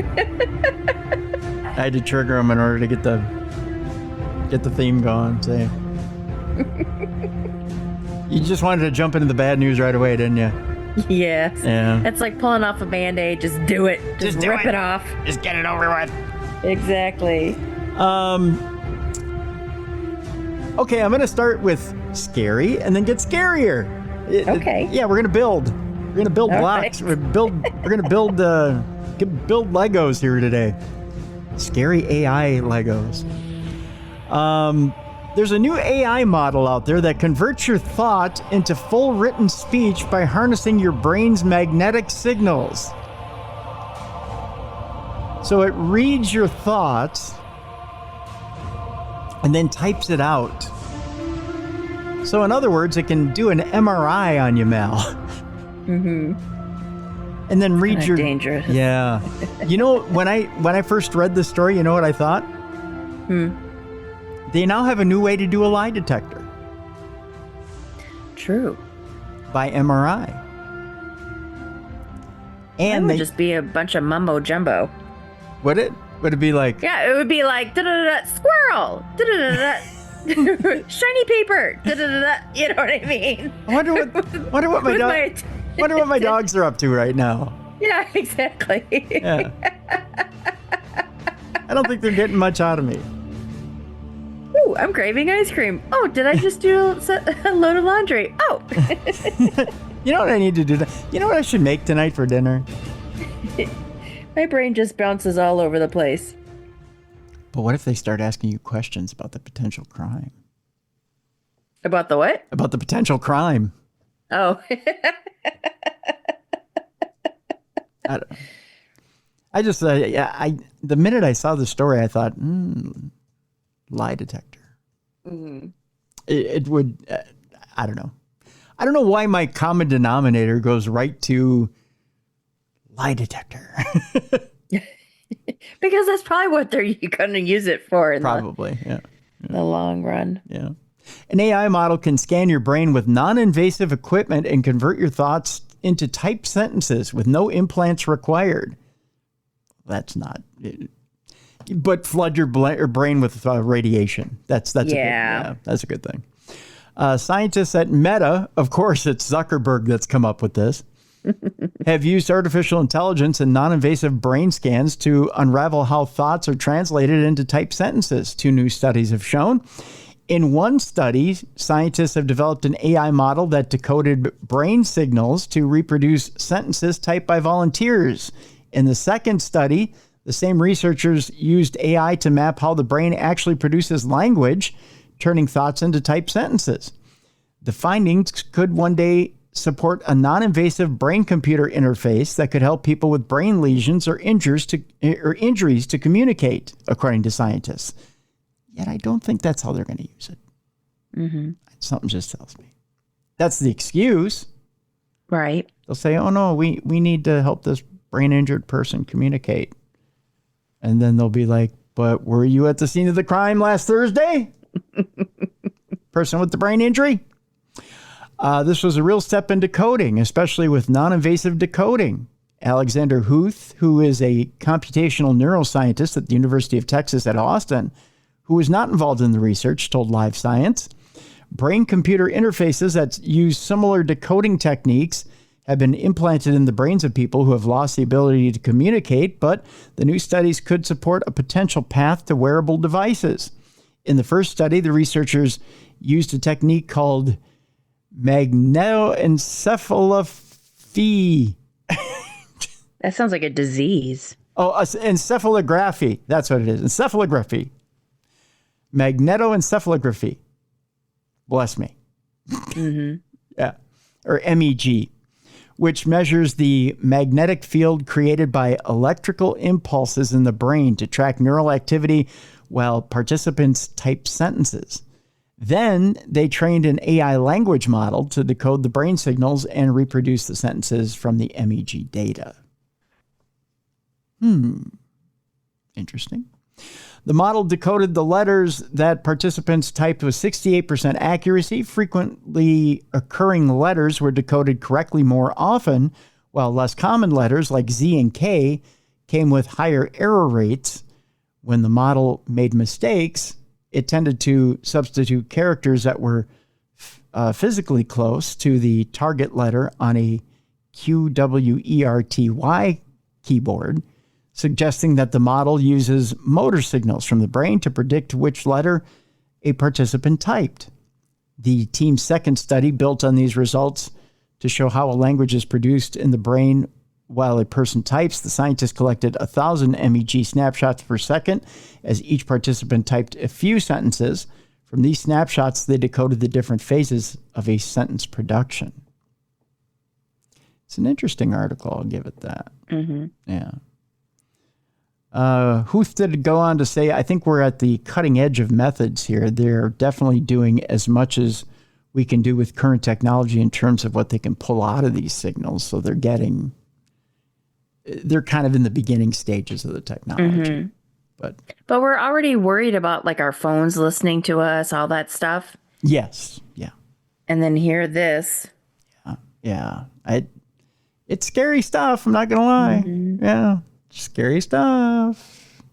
I had to trigger them in order to get the theme going. See? You just wanted to jump into the bad news right away, didn't you? Yes. Yeah. It's like pulling off a Band-Aid. Just do it. Just rip it off. Just get it over with. Exactly. Okay, I'm going to start with scary and then get scarier. Okay. Yeah, we're going to build. We're going to build blocks. Right. We're going to build Legos here today. Scary AI Legos. There's a new AI model out there that converts your thought into full written speech by harnessing your brain's magnetic signals. So it reads your thoughts and then types it out. So in other words, it can do an MRI on you, Mal. Mm-hmm. And then read your... dangerous. Yeah. You know, when I first read this story, you know what I thought? They now have a new way to do a lie detector. True. By MRI. And that would just be a bunch of mumbo jumbo. Would it? Would it be like... Yeah, it would be like, da-da-da-da, squirrel, da-da-da-da, shiny paper, da-da-da-da, you know what I mean? I wonder what my dogs are up to right now. Yeah, exactly. Yeah. I don't think they're getting much out of me. Ooh, I'm craving ice cream. Oh, did I just do a load of laundry? Oh. You know what I need to do? You know what I should make tonight for dinner? My brain just bounces all over the place. But what if they start asking you questions about the potential crime? About the what? About the potential crime. Oh. I don't know. I just, the minute I saw the story, I thought, lie detector. Mm-hmm. It would, I don't know. I don't know why my common denominator goes right to lie detector. Because that's probably what they're going to use it for in Probably, the long run. Yeah. An AI model can scan your brain with non-invasive equipment and convert your thoughts into typed sentences with no implants required. That's not. But flood your brain with radiation. That's that's a good thing. Scientists at Meta, of course, it's Zuckerberg that's come up with this, have used artificial intelligence and non-invasive brain scans to unravel how thoughts are translated into typed sentences. 2 new studies have shown. In one study, scientists have developed an AI model that decoded brain signals to reproduce sentences typed by volunteers. In the second study, the same researchers used AI to map how the brain actually produces language, turning thoughts into typed sentences. The findings could one day support a non-invasive brain-computer interface that could help people with brain lesions or injuries to communicate, according to scientists. Yet I don't think that's how they're going to use it. Mm-hmm. Something just tells me. That's the excuse. Right. They'll say, oh, no, we need to help this brain-injured person communicate. And then they'll be like, but were you at the scene of the crime last Thursday? Person with the brain injury? This was a real step in decoding, especially with non-invasive decoding. Alexander Huth, who is a computational neuroscientist at the University of Texas at Austin, who was not involved in the research, told Live Science. Brain-computer interfaces that use similar decoding techniques have been implanted in the brains of people who have lost the ability to communicate, but the new studies could support a potential path to wearable devices. In the first study, the researchers used a technique called magnetoencephalography. That sounds like a disease. Oh, encephalography. That's what it is. Encephalography. Magnetoencephalography. Bless me. Mm-hmm. Yeah. Or MEG, which measures the magnetic field created by electrical impulses in the brain to track neural activity while participants type sentences. Then they trained an AI language model to decode the brain signals and reproduce the sentences from the MEG data. Interesting. The model decoded the letters that participants typed with 68% accuracy. Frequently occurring letters were decoded correctly more often, while less common letters like Z and K came with higher error rates. When the model made mistakes, it tended to substitute characters that were physically close to the target letter on a QWERTY keyboard, suggesting that the model uses motor signals from the brain to predict which letter a participant typed. The team's second study built on these results to show how a language is produced in the brain while a person types. The scientists collected 1,000 MEG snapshots per second as each participant typed a few sentences. From these snapshots, they decoded the different phases of a sentence production. It's an interesting article, I'll give it that. Mm-hmm. Yeah. Huth did go on to say, I think we're at the cutting edge of methods here. They're definitely doing as much as we can do with current technology in terms of what they can pull out of these signals. So they're kind of in the beginning stages of the technology. Mm-hmm. But we're already worried about like our phones listening to us, all that stuff. Yes. Yeah. And then hear this. Yeah. It's scary stuff. I'm not going to lie. Mm-hmm. Yeah. Scary stuff.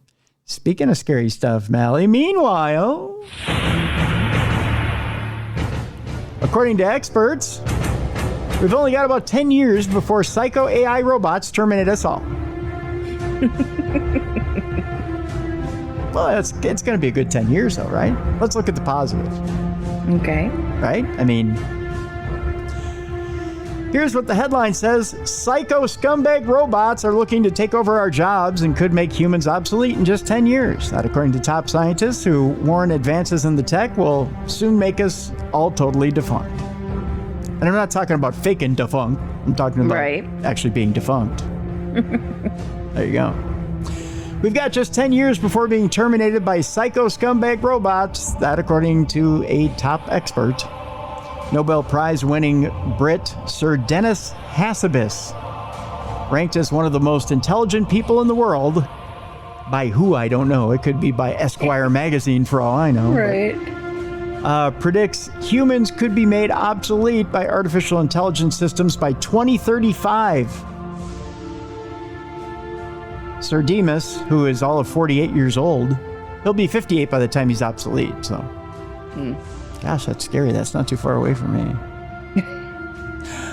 Speaking of scary stuff, Mallie, meanwhile, according to experts, we've only got about 10 years before psycho AI robots terminate us all. Well, it's going to be a good 10 years, though, right? Let's look at the positives. Okay. Right? I mean, Here's what the headline says. Psycho scumbag robots are looking to take over our jobs and could make humans obsolete in just 10 years. That according to top scientists who warn advances in the tech will soon make us all totally defunct. And I'm not talking about faking defunct. I'm talking about actually being defunct. There you go. We've got just 10 years before being terminated by psycho scumbag robots. That according to a top expert. Nobel Prize winning Brit Sir Dennis Hassabis, ranked as one of the most intelligent people in the world. By who, I don't know. It could be by Esquire magazine for all I know. Right. Predicts humans could be made obsolete by artificial intelligence systems by 2035. Sir Demas, who is all of 48 years old, he'll be 58 by the time he's obsolete, so... Gosh, that's scary. That's not too far away from me.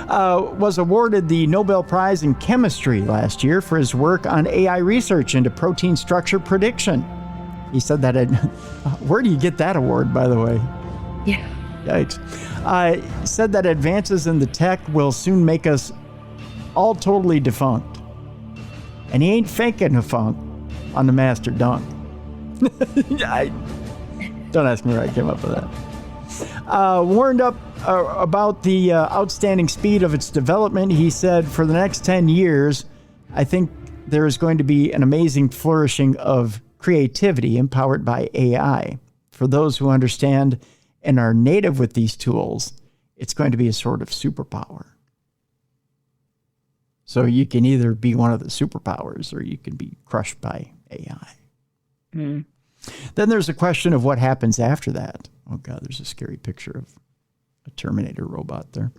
Was awarded the Nobel Prize in Chemistry last year for his work on AI research into protein structure prediction. He said that... where do you get that award, by the way? Yeah. Yikes. Said that advances in the tech will soon make us all totally defunct. And he ain't faking a funk on the master dunk. Don't ask me where I came up with that. Warned up about the outstanding speed of its development, he said, for the next 10 years, I think there is going to be an amazing flourishing of creativity empowered by AI. For those who understand and are native with these tools, it's going to be a sort of superpower. So you can either be one of the superpowers or you can be crushed by AI. Then there's a question of what happens after that. Oh, God, there's a scary picture of a Terminator robot there.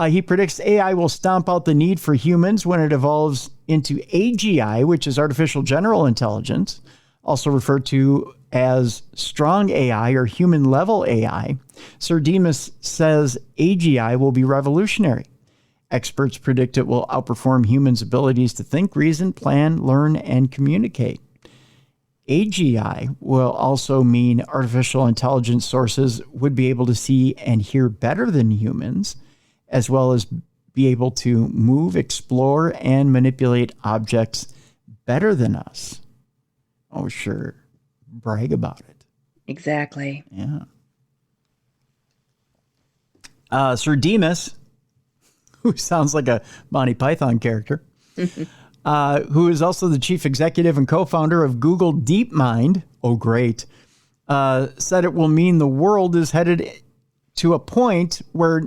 He predicts AI will stomp out the need for humans when it evolves into AGI, which is artificial general intelligence, also referred to as strong AI or human-level AI. Sir Demas says AGI will be revolutionary. Experts predict it will outperform humans' abilities to think, reason, plan, learn, and communicate. AGI will also mean artificial intelligence sources would be able to see and hear better than humans, as well as be able to move, explore, and manipulate objects better than us. Oh, sure. Brag about it. Exactly. Yeah. Sir Demas, who sounds like a Monty Python character, who is also the chief executive and co-founder of Google DeepMind, oh great, said it will mean the world is headed to a point where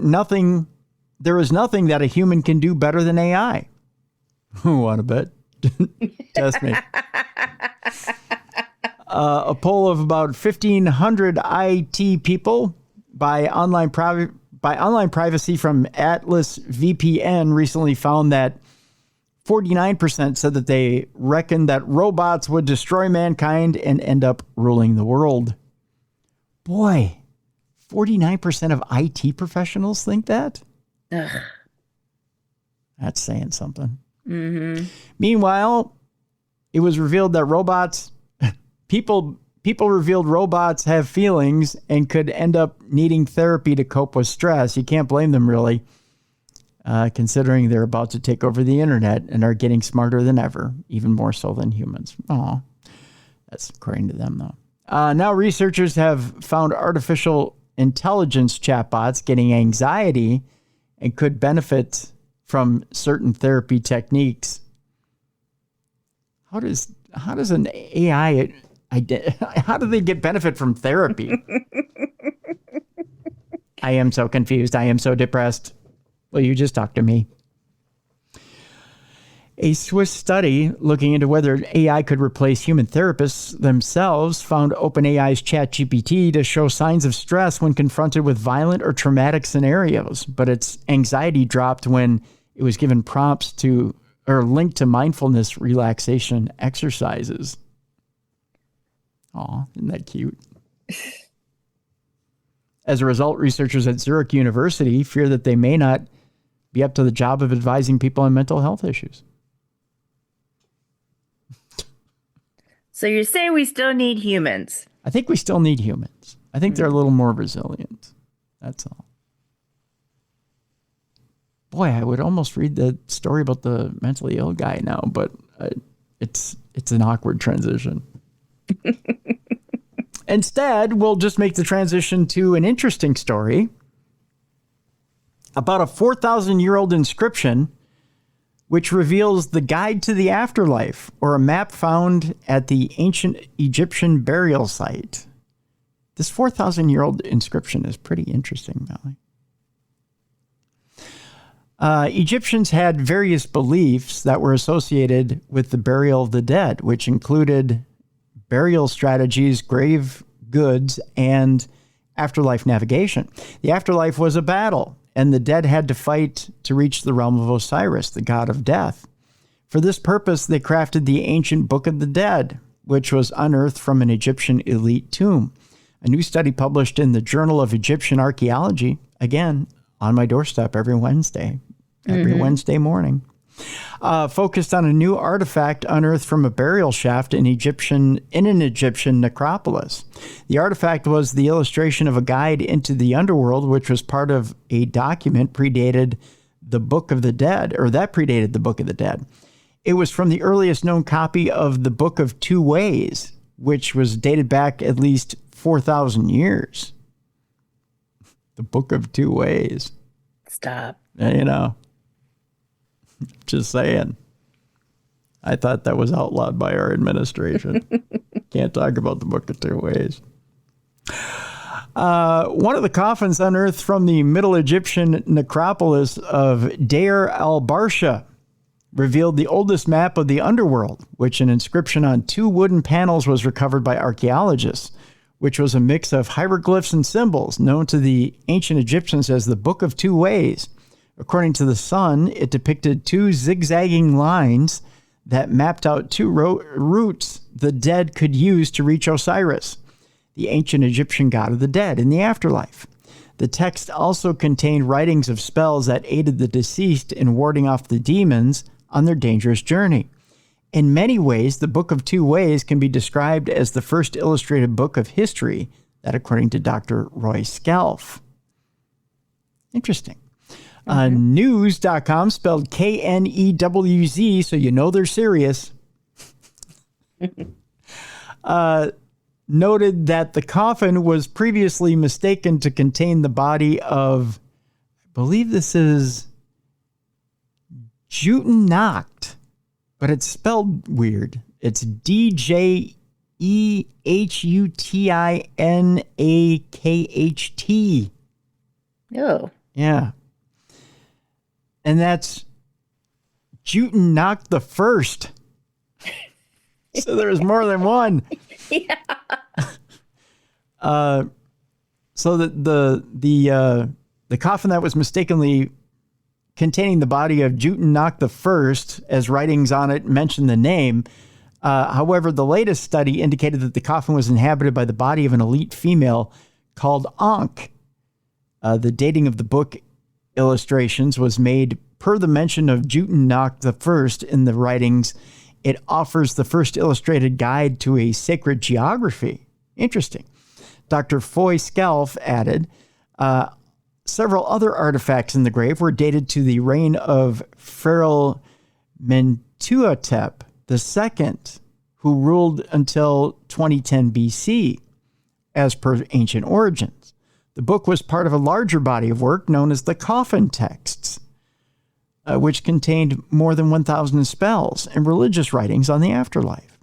there is nothing that a human can do better than AI. Want to bet? Test me. A poll of about 1,500 IT people by online privacy from Atlas VPN recently found that 49% said that they reckoned that robots would destroy mankind and end up ruling the world. Boy, 49% of IT professionals think that? Ugh. That's saying something. Mm-hmm. Meanwhile, it was revealed that people revealed robots have feelings and could end up needing therapy to cope with stress. You can't blame them, really. Considering they're about to take over the internet and are getting smarter than ever, even more so than humans. Oh, that's according to them, though. Now researchers have found artificial intelligence chatbots getting anxiety and could benefit from certain therapy techniques. How does an AI, how do they get benefit from therapy? I am so confused. I am so depressed. Well, you just talk to me. A Swiss study looking into whether AI could replace human therapists themselves found OpenAI's ChatGPT to show signs of stress when confronted with violent or traumatic scenarios, but its anxiety dropped when it was given prompts to or linked to mindfulness relaxation exercises. Aw, isn't that cute? As a result, researchers at Zurich University fear that they may not be up to the job of advising people on mental health issues. So you're saying we still need humans? I think we still need humans. I think they're a little more resilient. That's all. boy, I would almost read the story about the mentally ill guy now, but it's an awkward transition. Instead, we'll just make the transition to an interesting story about a 4,000-year-old inscription which reveals the guide to the afterlife, or a map found at the ancient Egyptian burial site. This 4,000-year-old inscription is pretty interesting, Mallie. Egyptians had various beliefs that were associated with the burial of the dead, which included burial strategies, grave goods, and afterlife navigation. The afterlife was a battle, and the dead had to fight to reach the realm of Osiris, the god of death. For this purpose, they crafted the ancient Book of the Dead, which was unearthed from an Egyptian elite tomb. A new study published in the Journal of Egyptian Archaeology, again, on my doorstep every Wednesday morning, focused on a new artifact unearthed from a burial shaft in an Egyptian necropolis. The artifact was the illustration of a guide into the underworld, which was part of a document predated the Book of the Dead, or that predated the Book of the Dead. It was from the earliest known copy of the Book of Two Ways, which was dated back at least 4,000 years. The Book of Two Ways. Stop. You know. Just saying. I thought that was outlawed by our administration. Can't talk about the Book of Two Ways. One of the coffins unearthed from the Middle Egyptian necropolis of Deir al-Barsha revealed the oldest map of the underworld, which an inscription on 2 wooden panels was recovered by archaeologists, which was a mix of hieroglyphs and symbols known to the ancient Egyptians as the Book of Two Ways. According to the Sun, it depicted 2 zigzagging lines that mapped out 2 routes the dead could use to reach Osiris, the ancient Egyptian god of the dead, in the afterlife. The text also contained writings of spells that aided the deceased in warding off the demons on their dangerous journey. In many ways, the Book of Two Ways can be described as the first illustrated book of history, that according to Dr. Roy Skelf. Interesting. News.com, spelled Knewz, so you know they're serious, noted that the coffin was previously mistaken to contain the body of, I believe this is Jutenacht, but it's spelled weird. It's Djehutinankht. Oh. Yeah. And that's Jutenacht the First. So there's more than one. Yeah. So the coffin that was mistakenly containing the body of Jutenacht the First, as writings on it mention the name. However, the latest study indicated that the coffin was inhabited by the body of an elite female called Ankh. The dating of the book illustrations was made per the mention of Jutenacht the First in the writings. It offers the first illustrated guide to a sacred geography. Interesting. Dr. Foy Skelf added, several other artifacts in the grave were dated to the reign of Pharaoh Mentuhotep II, who ruled until 2010 BC, as per ancient origins. The book was part of a larger body of work known as the Coffin Texts, which contained more than 1,000 spells and religious writings on the afterlife.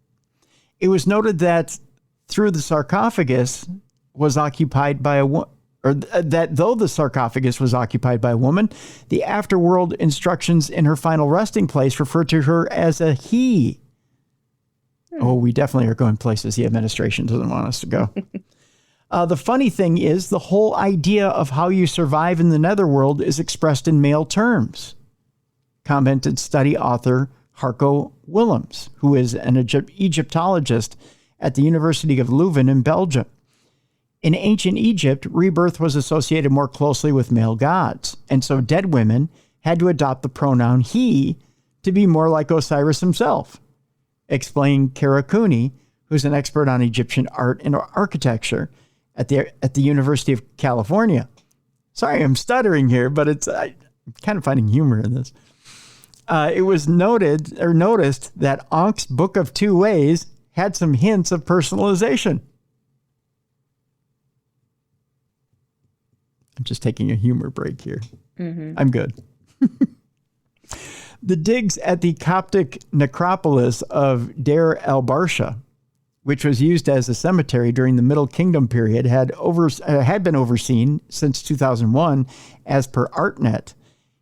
It was noted that though the sarcophagus was occupied by a woman, the afterworld instructions in her final resting place refer to her as a he. Oh, we definitely are going places the administration doesn't want us to go. The funny thing is, the whole idea of how you survive in the netherworld is expressed in male terms, commented study author Harco Willems, who is an Egyptologist at the University of Leuven in Belgium. In ancient Egypt, rebirth was associated more closely with male gods, and so dead women had to adopt the pronoun he to be more like Osiris himself, explained Kara Cooney, who's an expert on Egyptian art and architecture at the University of California. Sorry, I'm stuttering here, but it's kind of finding humor in this. It was noticed that Ankh's Book of Two Ways had some hints of personalization. I'm just taking a humor break here. Mm-hmm. I'm good. The digs at the Coptic necropolis of Deir el-Barsha, which was used as a cemetery during the Middle Kingdom period, had been overseen since 2001 as per ArtNet.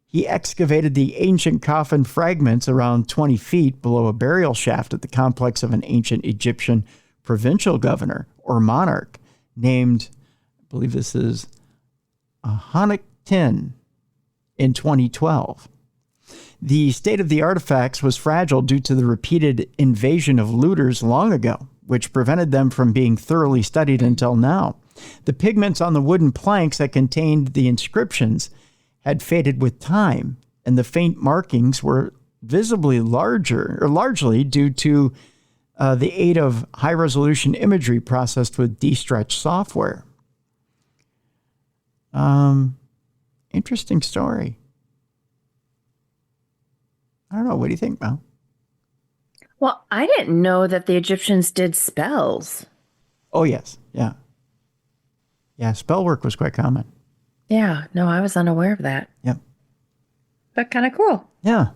He excavated the ancient coffin fragments around 20 feet below a burial shaft at the complex of an ancient Egyptian provincial governor or monarch named, I believe this is Akhenaten, in 2012. The state of the artifacts was fragile due to the repeated invasion of looters long ago, which prevented them from being thoroughly studied until now. The pigments on the wooden planks that contained the inscriptions had faded with time, and the faint markings were visibly largely due to the aid of high-resolution imagery processed with de-stretch software. Interesting story. I don't know. What do you think, Mel? Well, I didn't know that the Egyptians did spells. Oh, yes. Yeah. Yeah, spell work was quite common. Yeah, no, I was unaware of that. Yep. But kind of cool. Yeah.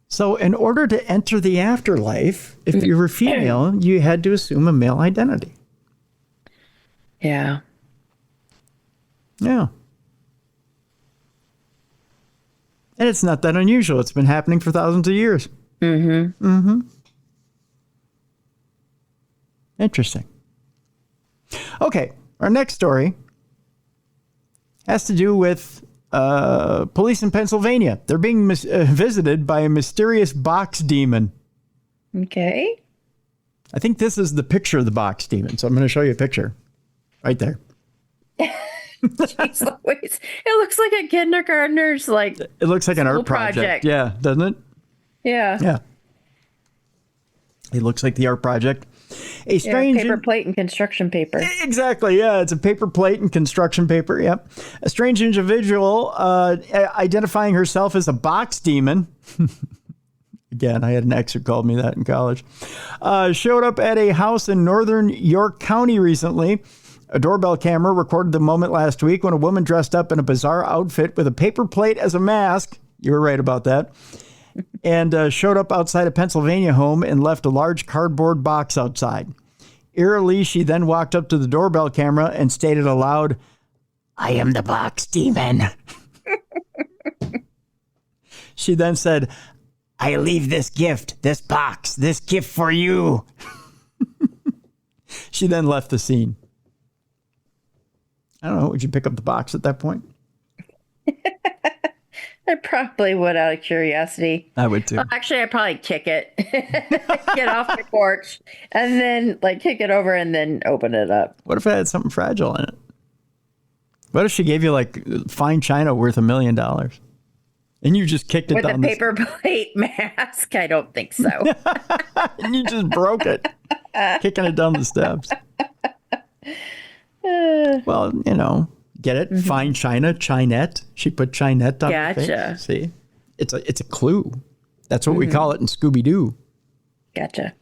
So in order to enter the afterlife, if you were female, you had to assume a male identity. Yeah. Yeah. And it's not that unusual. It's been happening for thousands of years. Mm-hmm. Mm-hmm. Interesting. Okay, our next story has to do with police in Pennsylvania. They're being visited by a mysterious box demon. Okay. I think this is the picture of the box demon, so I'm going to show you a picture right there. Jeez Louise. It looks like a kindergartner's It looks like an art project. Yeah, doesn't it? Yeah. Yeah. It looks like the art project. A strange paper plate and construction paper. Exactly. Yeah, it's a paper plate and construction paper. Yep. A strange individual identifying herself as a box demon. Again, I had an ex who called me that in college. Showed up at a house in northern York County recently. A doorbell camera recorded the moment last week when a woman dressed up in a bizarre outfit with a paper plate as a mask. You were right about that. And showed up outside a Pennsylvania home and left a large cardboard box outside. Eerily, she then walked up to the doorbell camera and stated aloud, "I am the box demon." She then said, "I leave this gift, this box, this gift for you." She then left the scene. I don't know. Would you pick up the box at that point? I probably would out of curiosity. I would too. Well, actually, I'd probably kick it, get off the porch, and then kick it over and then open it up. What if it had something fragile in it? What if she gave you fine china worth $1 million? And you just kicked it with down a paper plate mask? I don't think so. And you just broke it, kicking it down the steps. Well, get it? Mm-hmm. Fine china, chinette. She put chinette on the face. See? It's a clue. That's what we call it in Scooby-Doo. Gotcha.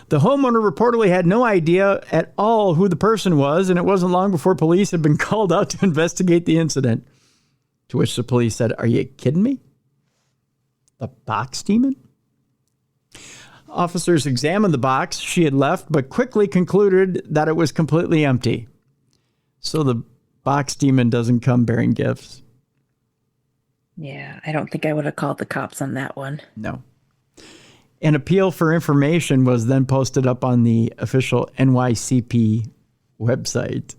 The homeowner reportedly had no idea at all who the person was, and it wasn't long before police had been called out to investigate the incident. To which the police said, "Are you kidding me? The box demon?" Officers examined the box she had left, but quickly concluded that it was completely empty. So the box demon doesn't come bearing gifts. Yeah, I don't think I would have called the cops on that one. No. An appeal for information was then posted up on the official NYCP website.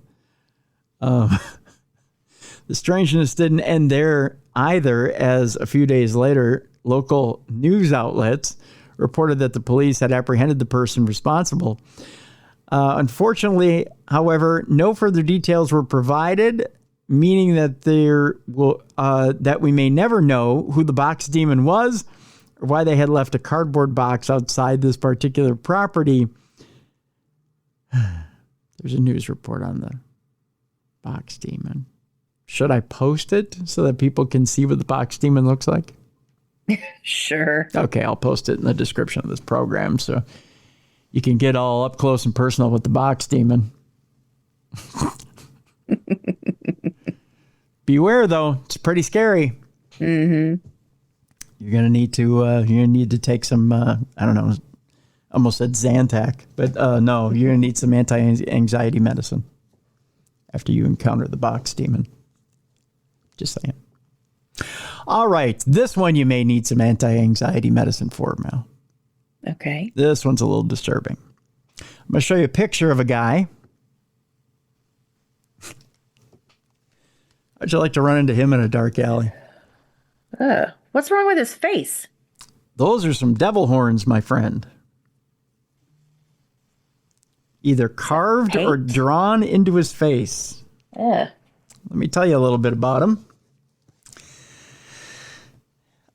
The strangeness didn't end there either, as a few days later, local news outlets reported that the police had apprehended the person responsible. Unfortunately, however, no further details were provided, meaning that that we may never know who the box demon was or why they had left a cardboard box outside this particular property. There's a news report on the box demon. Should I post it so that people can see what the box demon looks like? Sure. Okay, I'll post it in the description of this program so you can get all up close and personal with the box demon. Beware, though; it's pretty scary. Mm-hmm. You're gonna need to take some. I don't know. Almost said Zantac, but no, you're gonna need some anti-anxiety medicine after you encounter the box demon. Just saying. All right, this one you may need some anti-anxiety medicine for, Mal. Okay. This one's a little disturbing. I'm going to show you a picture of a guy. How'd you like to run into him in a dark alley? What's wrong with his face? Those are some devil horns, my friend. Either carved or drawn into his face. Let me tell you a little bit about him.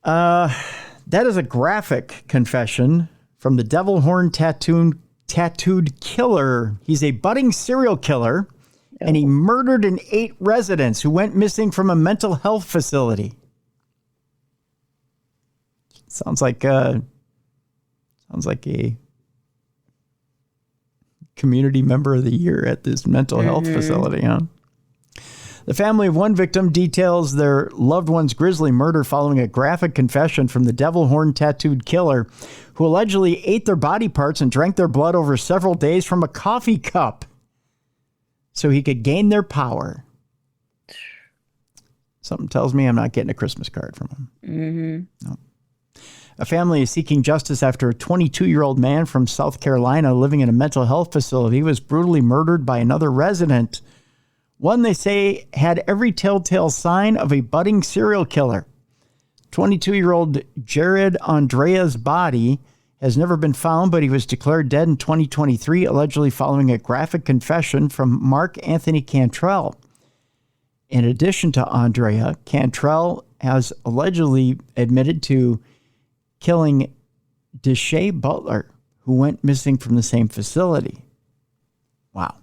That is a graphic confession from the devil horn tattooed killer. He's a budding serial killer, and he murdered and ate residents who went missing from a mental health facility. Sounds like a community member of the year at this mental health facility, huh? The family of one victim details their loved one's grisly murder following a graphic confession from the devil horn tattooed killer who allegedly ate their body parts and drank their blood over several days from a coffee cup so he could gain their power. Something tells me I'm not getting a Christmas card from him. Mm-hmm. No. A family is seeking justice after a 22-year-old man from South Carolina living in a mental health facility was brutally murdered by another resident. One they say had every telltale sign of a budding serial killer. 22-year-old Jared Andrea's body has never been found, but he was declared dead in 2023, allegedly following a graphic confession from Mark Anthony Cantrell. In addition to Andrea, Cantrell has allegedly admitted to killing Deshae Butler, who went missing from the same facility. Wow.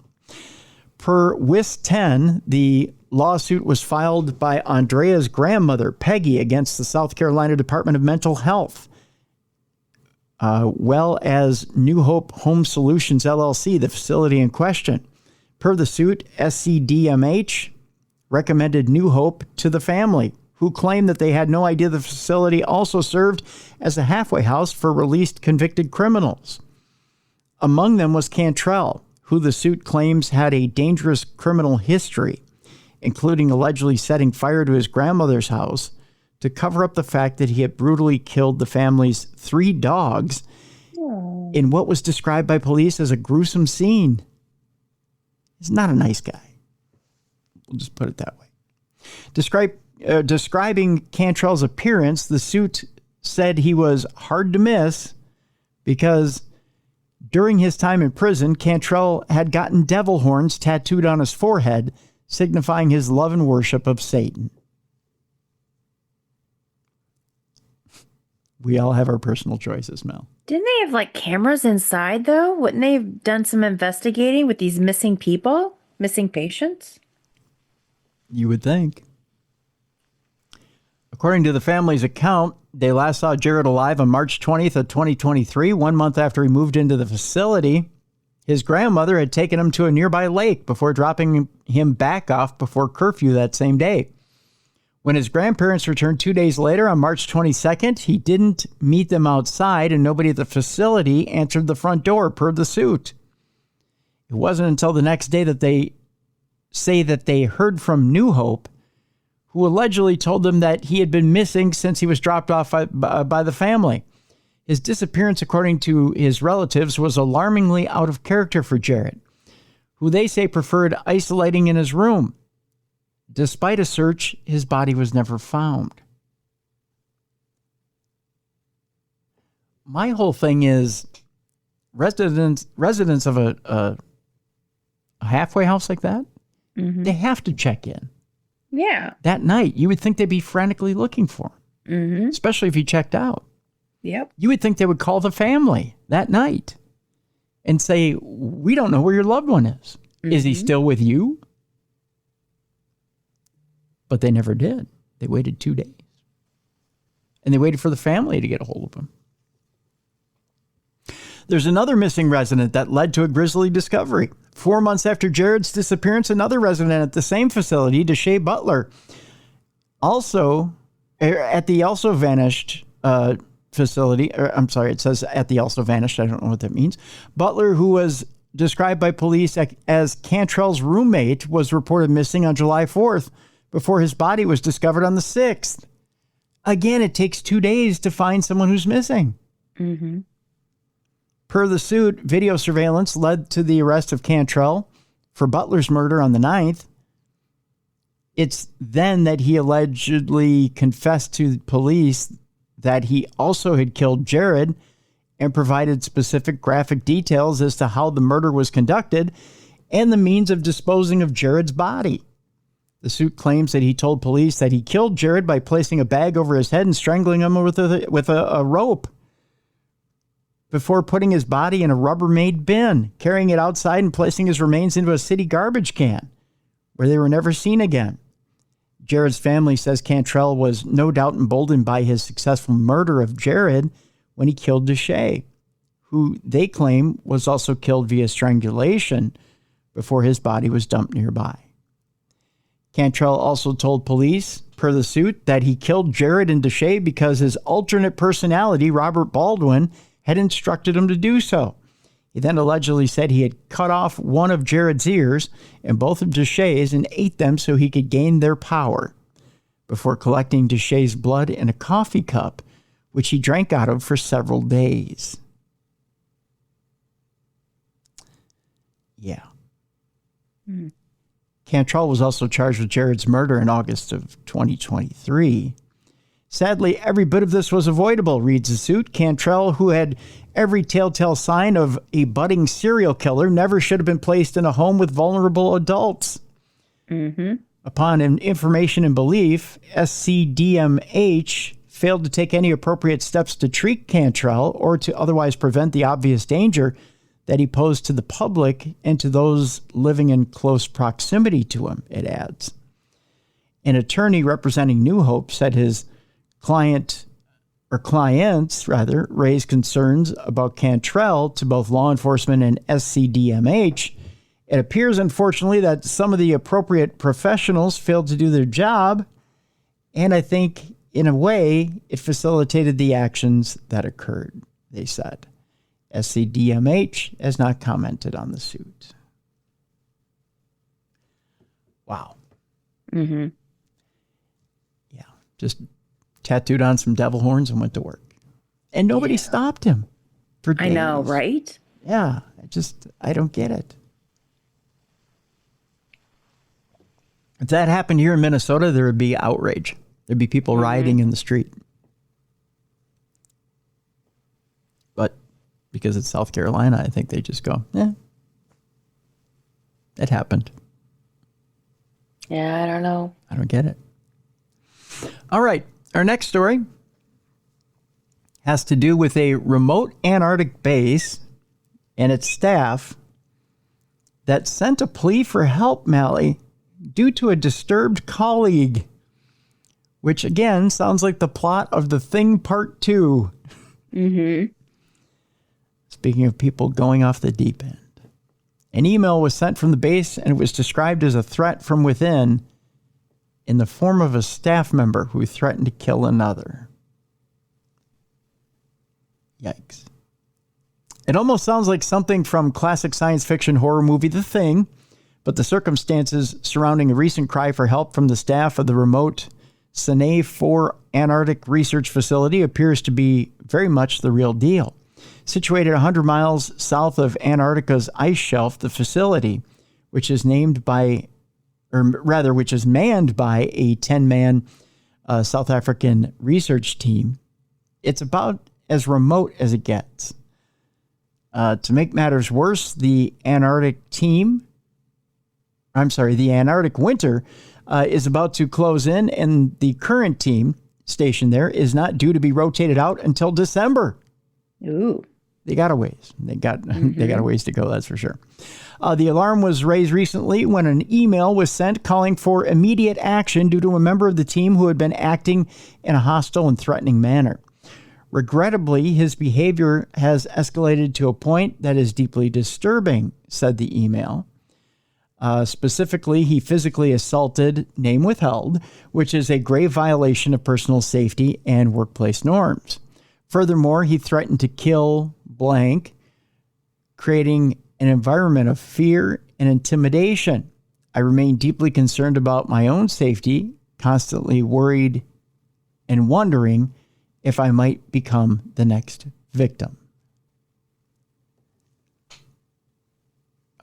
Per WIS 10, the lawsuit was filed by Andrea's grandmother, Peggy, against the South Carolina Department of Mental Health, well as New Hope Home Solutions, LLC, the facility in question. Per the suit, SCDMH recommended New Hope to the family, who claimed that they had no idea the facility also served as a halfway house for released convicted criminals. Among them was Cantrell, who the suit claims had a dangerous criminal history, including allegedly setting fire to his grandmother's house to cover up the fact that he had brutally killed the family's 3 dogs in what was described by police as a gruesome scene. He's not a nice guy. We'll just put it that way. Describing Cantrell's appearance, the suit said he was hard to miss because during his time in prison, Cantrell had gotten devil horns tattooed on his forehead, signifying his love and worship of Satan. We all have our personal choices, Mel. Didn't they have cameras inside though? Wouldn't they have done some investigating with these missing people, missing patients? You would think. According to the family's account, they last saw Jared alive on March 20th of 2023, 1 month after he moved into the facility. His grandmother had taken him to a nearby lake before dropping him back off before curfew that same day. When his grandparents returned 2 days later on March 22nd, he didn't meet them outside and nobody at the facility answered the front door per the suit. It wasn't until the next day that they say that they heard from New Hope, who allegedly told them that he had been missing since he was dropped off by the family. His disappearance, according to his relatives, was alarmingly out of character for Jared, who they say preferred isolating in his room. Despite a search, his body was never found. My whole thing is residents of a halfway house like that, they have to check in. Yeah. That night, you would think they'd be frantically looking for him, especially if he checked out. Yep. You would think they would call the family that night and say, we don't know where your loved one is. Is he still with you? But they never did. They waited 2 days. And they waited for the family to get a hold of him. There's another missing resident that led to a grisly discovery. 4 months after Jared's disappearance, another resident at the same facility, Deshae Butler, also at the also vanished facility. I'm sorry, it says at the also vanished. I don't know what that means. Butler, who was described by police as Cantrell's roommate, was reported missing on July 4th before his body was discovered on the 6th. Again, it takes 2 days to find someone who's missing. Mm-hmm. Per the suit, video surveillance led to the arrest of Cantrell for Butler's murder on the 9th. It's then that he allegedly confessed to police that he also had killed Jared and provided specific graphic details as to how the murder was conducted and the means of disposing of Jared's body. The suit claims that he told police that he killed Jared by placing a bag over his head and strangling him with a rope before putting his body in a Rubbermaid bin, carrying it outside and placing his remains into a city garbage can, where they were never seen again. Jared's family says Cantrell was no doubt emboldened by his successful murder of Jared when he killed Deshae, who they claim was also killed via strangulation before his body was dumped nearby. Cantrell also told police, per the suit, that he killed Jared and Deshae because his alternate personality, Robert Baldwin, had instructed him to do so. He then allegedly said he had cut off one of Jared's ears and both of Deshae's and ate them so he could gain their power, before collecting Deshae's blood in a coffee cup, which he drank out of for several days. Yeah. Mm. Cantrell was also charged with Jared's murder in August of 2023. Sadly, every bit of this was avoidable, reads the suit. Cantrell, who had every telltale sign of a budding serial killer, never should have been placed in a home with vulnerable adults. Mm-hmm. Upon information and belief, SCDMH failed to take any appropriate steps to treat Cantrell or to otherwise prevent the obvious danger that he posed to the public and to those living in close proximity to him, it adds. An attorney representing New Hope said his clients raised concerns about Cantrell to both law enforcement and SCDMH. It appears, unfortunately, that some of the appropriate professionals failed to do their job, and I think, in a way, it facilitated the actions that occurred, they said. SCDMH has not commented on the suit. Wow. Mm-hmm. Yeah, just tattooed on some devil horns and went to work. And nobody stopped him for days. I know, right? Yeah, I don't get it. If that happened here in Minnesota, there would be outrage. There'd be people rioting in the street. But because it's South Carolina, I think they just go, it happened. Yeah, I don't know. I don't get it. All right. Our next story has to do with a remote Antarctic base and its staff that sent a plea for help, Mallie, due to a disturbed colleague, which again sounds like the plot of The Thing Part 2. Mm-hmm. Speaking of people going off the deep end. An email was sent from the base and it was described as a threat from within in the form of a staff member who threatened to kill another. Yikes. It almost sounds like something from classic science fiction horror movie The Thing, but the circumstances surrounding a recent cry for help from the staff of the remote Sine 4 Antarctic Research Facility appears to be very much the real deal. Situated 100 miles south of Antarctica's ice shelf, the facility, which is manned by a 10-man South African research team, it's about as remote as it gets. To make matters worse, the Antarctic winter is about to close in, and the current team stationed there is not due to be rotated out until December. Ooh. They got a ways. They got a ways to go, that's for sure. The alarm was raised recently when an email was sent calling for immediate action due to a member of the team who had been acting in a hostile and threatening manner. Regrettably, his behavior has escalated to a point that is deeply disturbing, said the email. Specifically, he physically assaulted, name withheld, which is a grave violation of personal safety and workplace norms. Furthermore, he threatened to kill blank, creating an environment of fear and intimidation. I remain deeply concerned about my own safety, constantly worried and wondering if I might become the next victim.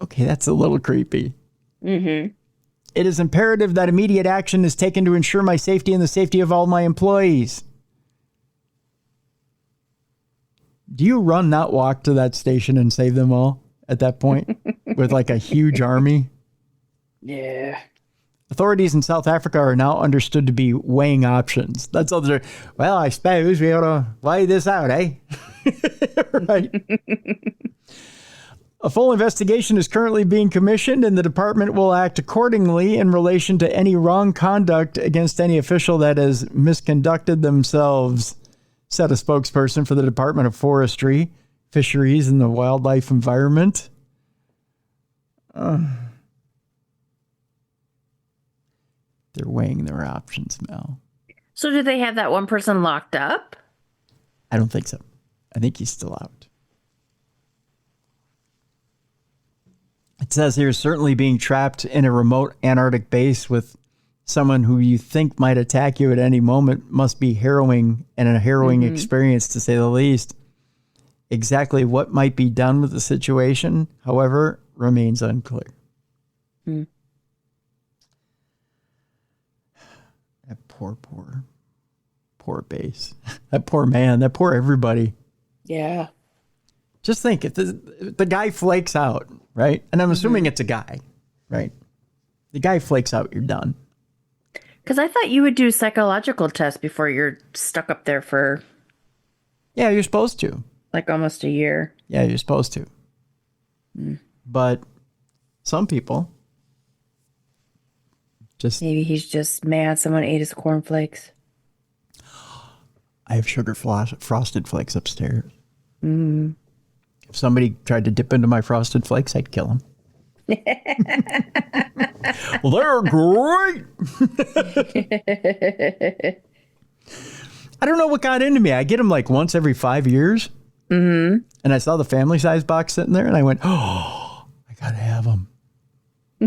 Okay, that's a little creepy. Mm-hmm. It is imperative that immediate action is taken to ensure my safety and the safety of all my employees. Do you run, not walk to that station and save them all at that point with like a huge army? Yeah. Authorities in South Africa are now understood to be weighing options. That's all they're, well, I suppose we ought to weigh this out, eh? Right. A full investigation is currently being commissioned, and the department will act accordingly in relation to any wrong conduct against any official that has misconducted themselves, said a spokesperson for the Department of Forestry, Fisheries, and the Wildlife Environment. They're weighing their options, Mel. So do they have that one person locked up? I don't think so. I think he's still out. It says here, certainly being trapped in a remote Antarctic base with someone who you think might attack you at any moment must be harrowing, and a harrowing experience, to say the least. Exactly what might be done with the situation, however, remains unclear. Mm. That poor base. That poor man. That poor everybody. Yeah. Just think, if the guy flakes out, right? And I'm assuming it's a guy, right? The guy flakes out, you're done. Because I thought you would do psychological tests before you're stuck up there for... Yeah, you're supposed to. Like almost a year. Yeah, you're supposed to. Mm. But some people just... Maybe he's just mad someone ate his cornflakes. I have sugar frosted flakes upstairs. Mm. If somebody tried to dip into my frosted flakes, I'd kill them. Well, they're great. I don't know what got into me. I get them like once every 5 years. Mm-hmm. And I saw the family size box sitting there and I went, oh, I got to have them. I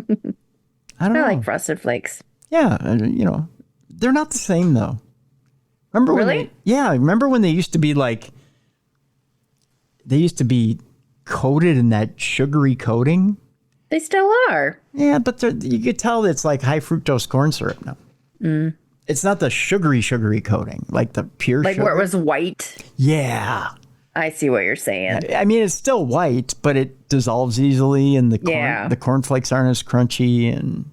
don't know. I like frosted flakes. Yeah. They're not the same though. Remember really? Remember when they used to be like, they used to be coated in that sugary coating? They still are. Yeah, but you could tell it's like high fructose corn syrup now. Mm. It's not the sugary coating, like the pure like sugar. where it was white? Yeah. I see what you're saying. I mean, it's still white, but it dissolves easily, and the cornflakes aren't as crunchy, and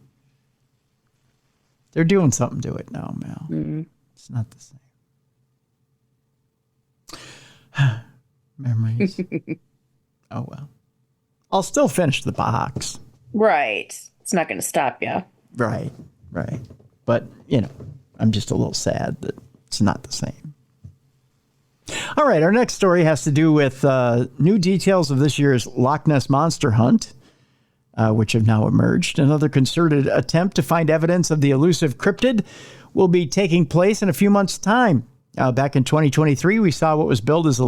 they're doing something to it now, Mal. Mm. It's not the same. Memories. Oh, well. I'll still finish the box. Right. It's not going to stop you. Right. But, I'm just a little sad that it's not the same. All right. Our next story has to do with new details of this year's Loch Ness Monster Hunt, which have now emerged. Another concerted attempt to find evidence of the elusive cryptid will be taking place in a few months' time. Back in 2023, we saw what was billed as the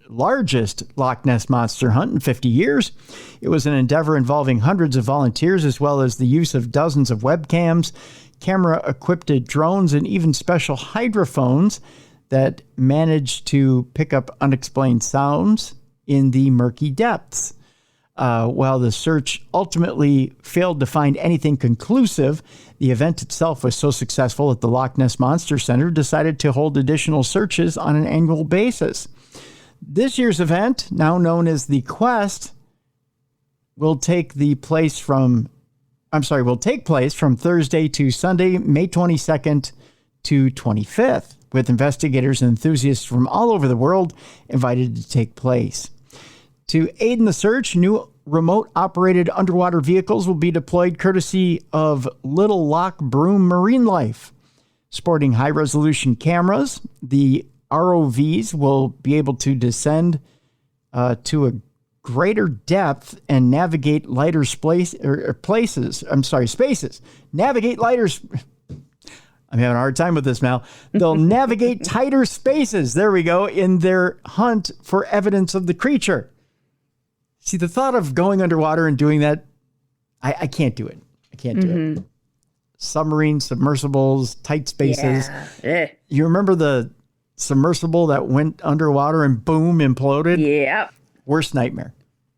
largest Loch Ness Monster Hunt in 50 years. It was an endeavor involving hundreds of volunteers, as well as the use of dozens of webcams, camera-equipped drones, and even special hydrophones that managed to pick up unexplained sounds in the murky depths. While the search ultimately failed to find anything conclusive, the event itself was so successful that the Loch Ness Monster Center decided to hold additional searches on an annual basis. This year's event, now known as the Quest, will take place from Thursday to Sunday, May 22nd to 25th, with investigators and enthusiasts from all over the world invited to take place. To aid in the search, new remote-operated underwater vehicles will be deployed courtesy of Little Lock Broom Marine Life. Sporting high-resolution cameras, the ROVs will be able to descend to a greater depth and navigate lighter spaces. Navigate lighter. I'm having a hard time with this, Mal. They'll navigate tighter spaces. There we go. In their hunt for evidence of the creature. See, the thought of going underwater and doing that, I can't do it. I can't do it. Submarines, submersibles, tight spaces. Yeah. You remember the submersible that went underwater and boom, imploded? Yeah. Worst nightmare.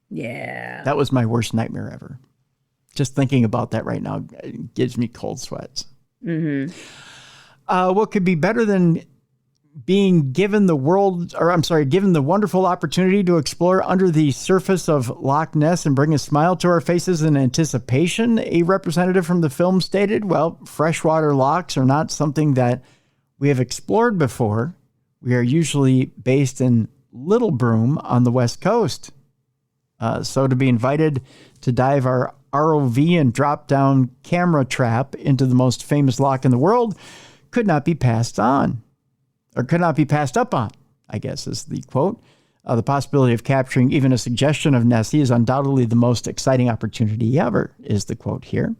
Yeah. That was my worst nightmare ever. Just thinking about that right now gives me cold sweats. What could be better than being given the wonderful opportunity to explore under the surface of Loch Ness and bring a smile to our faces in anticipation? A representative from the film stated, well, freshwater lochs are not something that we have explored before. We are usually based in Little Broom on the West Coast. So to be invited to dive our ROV and drop down camera trap into the most famous loch in the world could not be passed on, or could not be passed up on, I guess is the quote. The possibility of capturing even a suggestion of Nessie is undoubtedly the most exciting opportunity ever, is the quote here.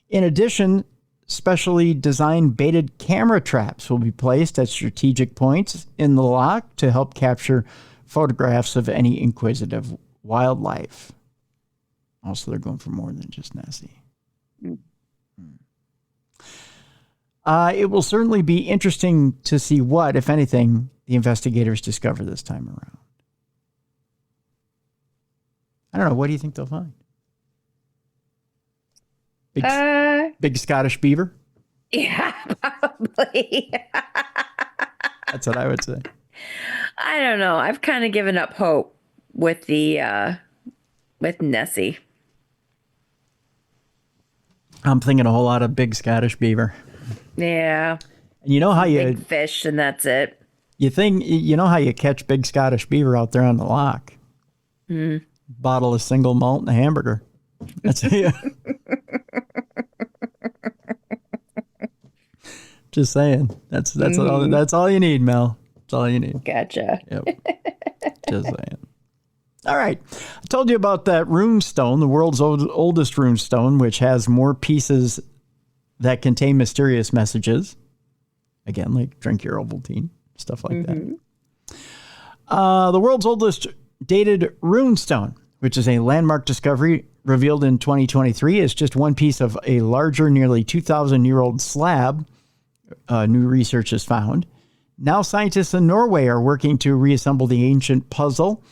In addition, specially designed baited camera traps will be placed at strategic points in the loch to help capture photographs of any inquisitive wildlife. Also, they're going for more than just Nessie. It will certainly be interesting to see what, if anything, the investigators discover this time around. I don't know. What do you think they'll find? Big Scottish beaver? Yeah, probably. That's what I would say. I don't know. I've kind of given up hope with with Nessie. I'm thinking a whole lot of big Scottish beaver. Yeah. And you know how big fish, and that's it. You know how you catch big Scottish beaver out there on the loch? Bottle of single malt and a hamburger. That's it. Just saying. That's all you need, Mel. That's all you need. Gotcha. Yep. Just saying. All right. I told you about that rune stone, the world's oldest rune stone, which has more pieces that contain mysterious messages. Again, like drink your Ovaltine, stuff like that. The world's oldest dated rune stone, which is a landmark discovery revealed in 2023, is just one piece of a larger, nearly 2,000-year-old slab, new research has found. Now scientists in Norway are working to reassemble the ancient puzzle,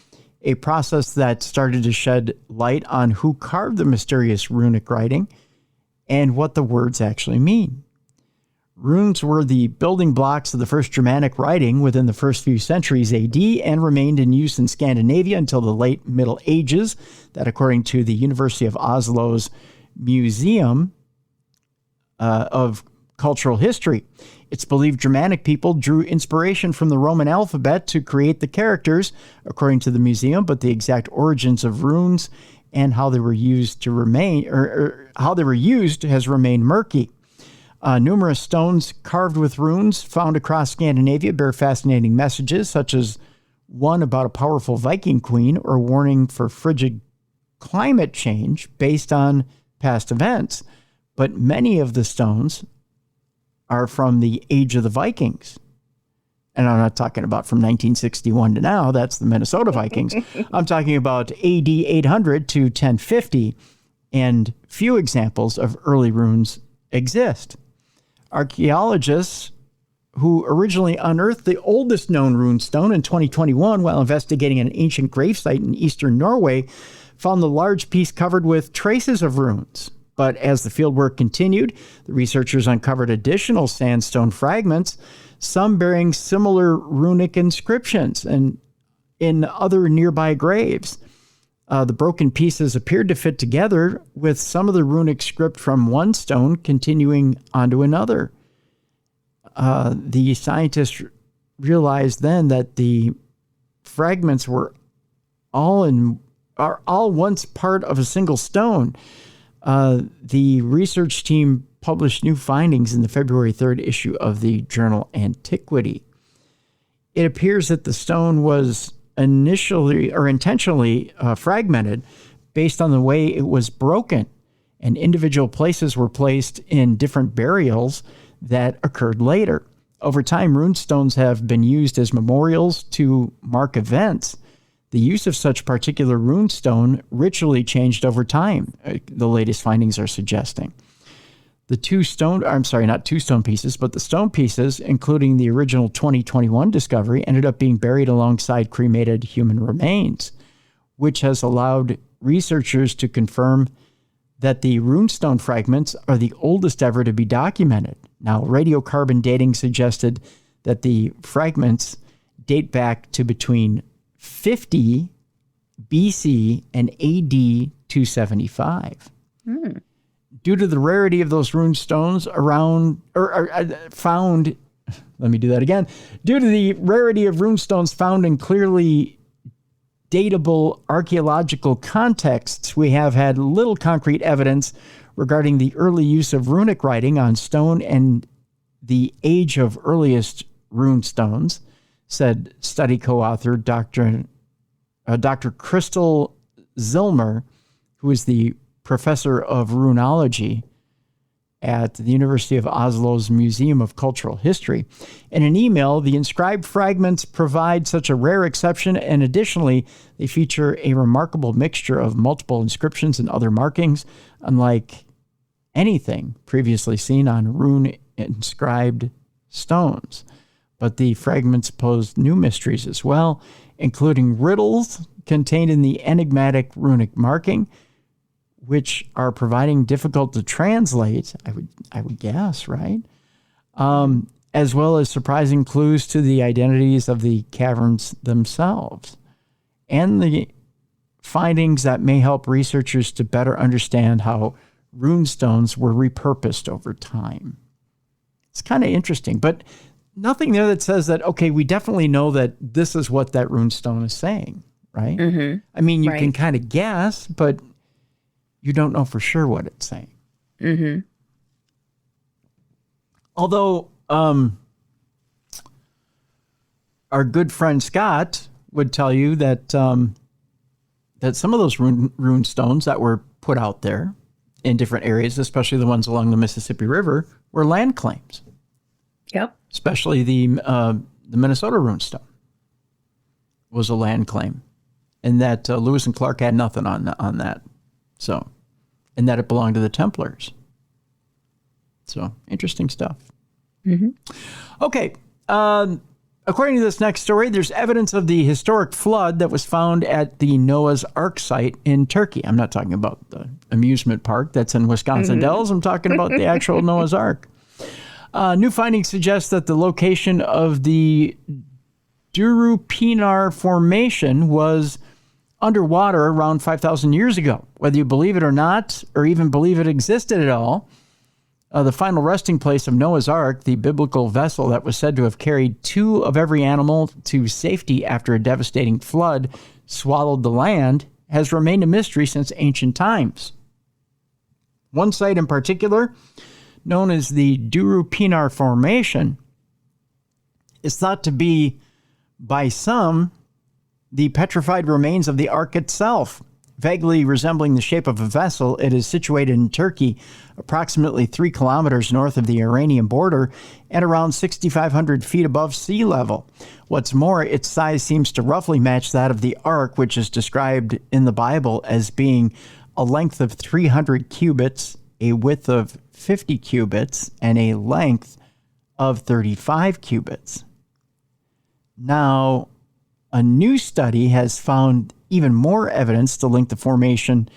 a process that started to shed light on who carved the mysterious runic writing and what the words actually mean. Runes were the building blocks of the first Germanic writing within the first few centuries AD and remained in use in Scandinavia until the late Middle Ages, that according to the University of Oslo's Museum of Cultural History. It's believed Germanic people drew inspiration from the Roman alphabet to create the characters, according to the museum, but the exact origins of runes and how they were used has remained murky. Numerous stones carved with runes found across Scandinavia bear fascinating messages, such as one about a powerful Viking queen or warning for frigid climate change based on past events. But many of the stones are from the age of the Vikings. And I'm not talking about from 1961 to now. That's the Minnesota Vikings. I'm talking about AD 800 to 1050, and few examples of early runes exist. Archaeologists who originally unearthed the oldest known rune stone in 2021 while investigating an ancient gravesite in eastern Norway found the large piece covered with traces of runes. But as the fieldwork continued, the researchers uncovered additional sandstone fragments, some bearing similar runic inscriptions and in other nearby graves. The broken pieces appeared to fit together, with some of the runic script from one stone continuing onto another. The scientists realized then that the fragments were are all once part of a single stone. The research team published new findings in the February 3rd issue of the journal Antiquity. It appears that the stone was initially or intentionally fragmented based on the way it was broken, and individual places were placed in different burials that occurred later. Over time, rune stones have been used as memorials to mark events. The use of such particular rune stone ritually changed over time, the latest findings are suggesting. The stone pieces, including the original 2021 discovery, ended up being buried alongside cremated human remains, which has allowed researchers to confirm that the runestone fragments are the oldest ever to be documented. Now, radiocarbon dating suggested that the fragments date back to between 50 BC and AD 275. Due to the rarity of those rune stones found, let me do that again. Due to the rarity of rune stones found in clearly datable archaeological contexts, we have had little concrete evidence regarding the early use of runic writing on stone and the age of earliest rune stones, said study co-author Dr. Crystal Zilmer, who is the professor of runology at the University of Oslo's Museum of Cultural History. In an email, the inscribed fragments provide such a rare exception, and additionally, they feature a remarkable mixture of multiple inscriptions and other markings, unlike anything previously seen on rune-inscribed stones. But the fragments pose new mysteries as well, including riddles contained in the enigmatic runic marking, which are providing difficult to translate, I would guess, right? As well as surprising clues to the identities of the caverns themselves, and the findings that may help researchers to better understand how rune stones were repurposed over time. It's kind of interesting, but nothing there that says that, okay, we definitely know that this is what that rune stone is saying, right? Mm-hmm. I mean, you can kind of guess, but you don't know for sure what it's saying. Mm-hmm. Although our good friend Scott would tell you that that some of those rune stones that were put out there in different areas, especially the ones along the Mississippi River, were land claims. Yep. Especially the Minnesota rune stone was a land claim, and that Lewis and Clark had nothing on that. So, and that it belonged to the Templars. So, interesting stuff. Mm-hmm. Okay. According to this next story, there's evidence of the historic flood that was found at the Noah's Ark site in Turkey. I'm not talking about the amusement park that's in Wisconsin Dells. I'm talking about the actual Noah's Ark. New findings suggest that the location of the Durupinar Formation was underwater around 5,000 years ago. Whether you believe it or not, or even believe it existed at all, the final resting place of Noah's Ark, the biblical vessel that was said to have carried 2 of every animal to safety after a devastating flood swallowed the land, has remained a mystery since ancient times. One site in particular, known as the Durupinar Formation, is thought to be, by some, the petrified remains of the Ark itself. Vaguely resembling the shape of a vessel, it is situated in Turkey, approximately 3 kilometers north of the Iranian border and around 6,500 feet above sea level. What's more, its size seems to roughly match that of the Ark, which is described in the Bible as being a length of 300 cubits, a width of 50 cubits, and a length of 35 cubits. Now, a new study has found even more evidence to link the formation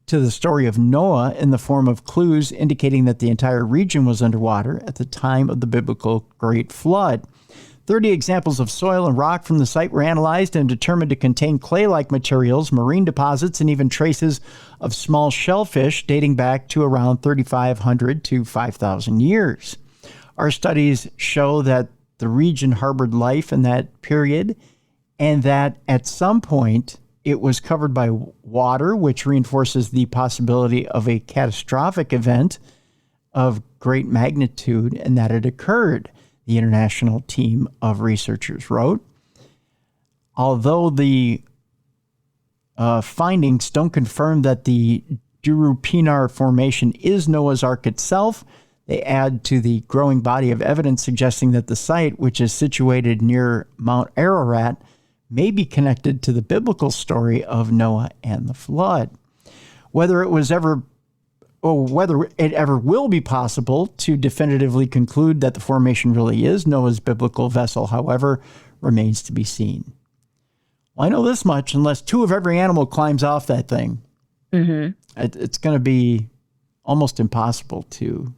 to the story of Noah in the form of clues indicating that the entire region was underwater at the time of the biblical Great Flood. 30 examples of soil and rock from the site were analyzed and determined to contain clay-like materials, marine deposits, and even traces of small shellfish dating back to around 3,500 to 5,000 years. Our studies show that the region harbored life in that period, and that at some point it was covered by water, which reinforces the possibility of a catastrophic event of great magnitude and that it occurred, the international team of researchers wrote. Although the findings don't confirm that the Dirupinar Formation is Noah's Ark itself, they add to the growing body of evidence suggesting that the site, which is situated near Mount Ararat, may be connected to the biblical story of Noah and the flood. Whether it ever will be possible to definitively conclude that the formation really is Noah's biblical vessel, however, remains to be seen. Well, I know this much: unless 2 of every animal climbs off that thing, it's going to be almost impossible to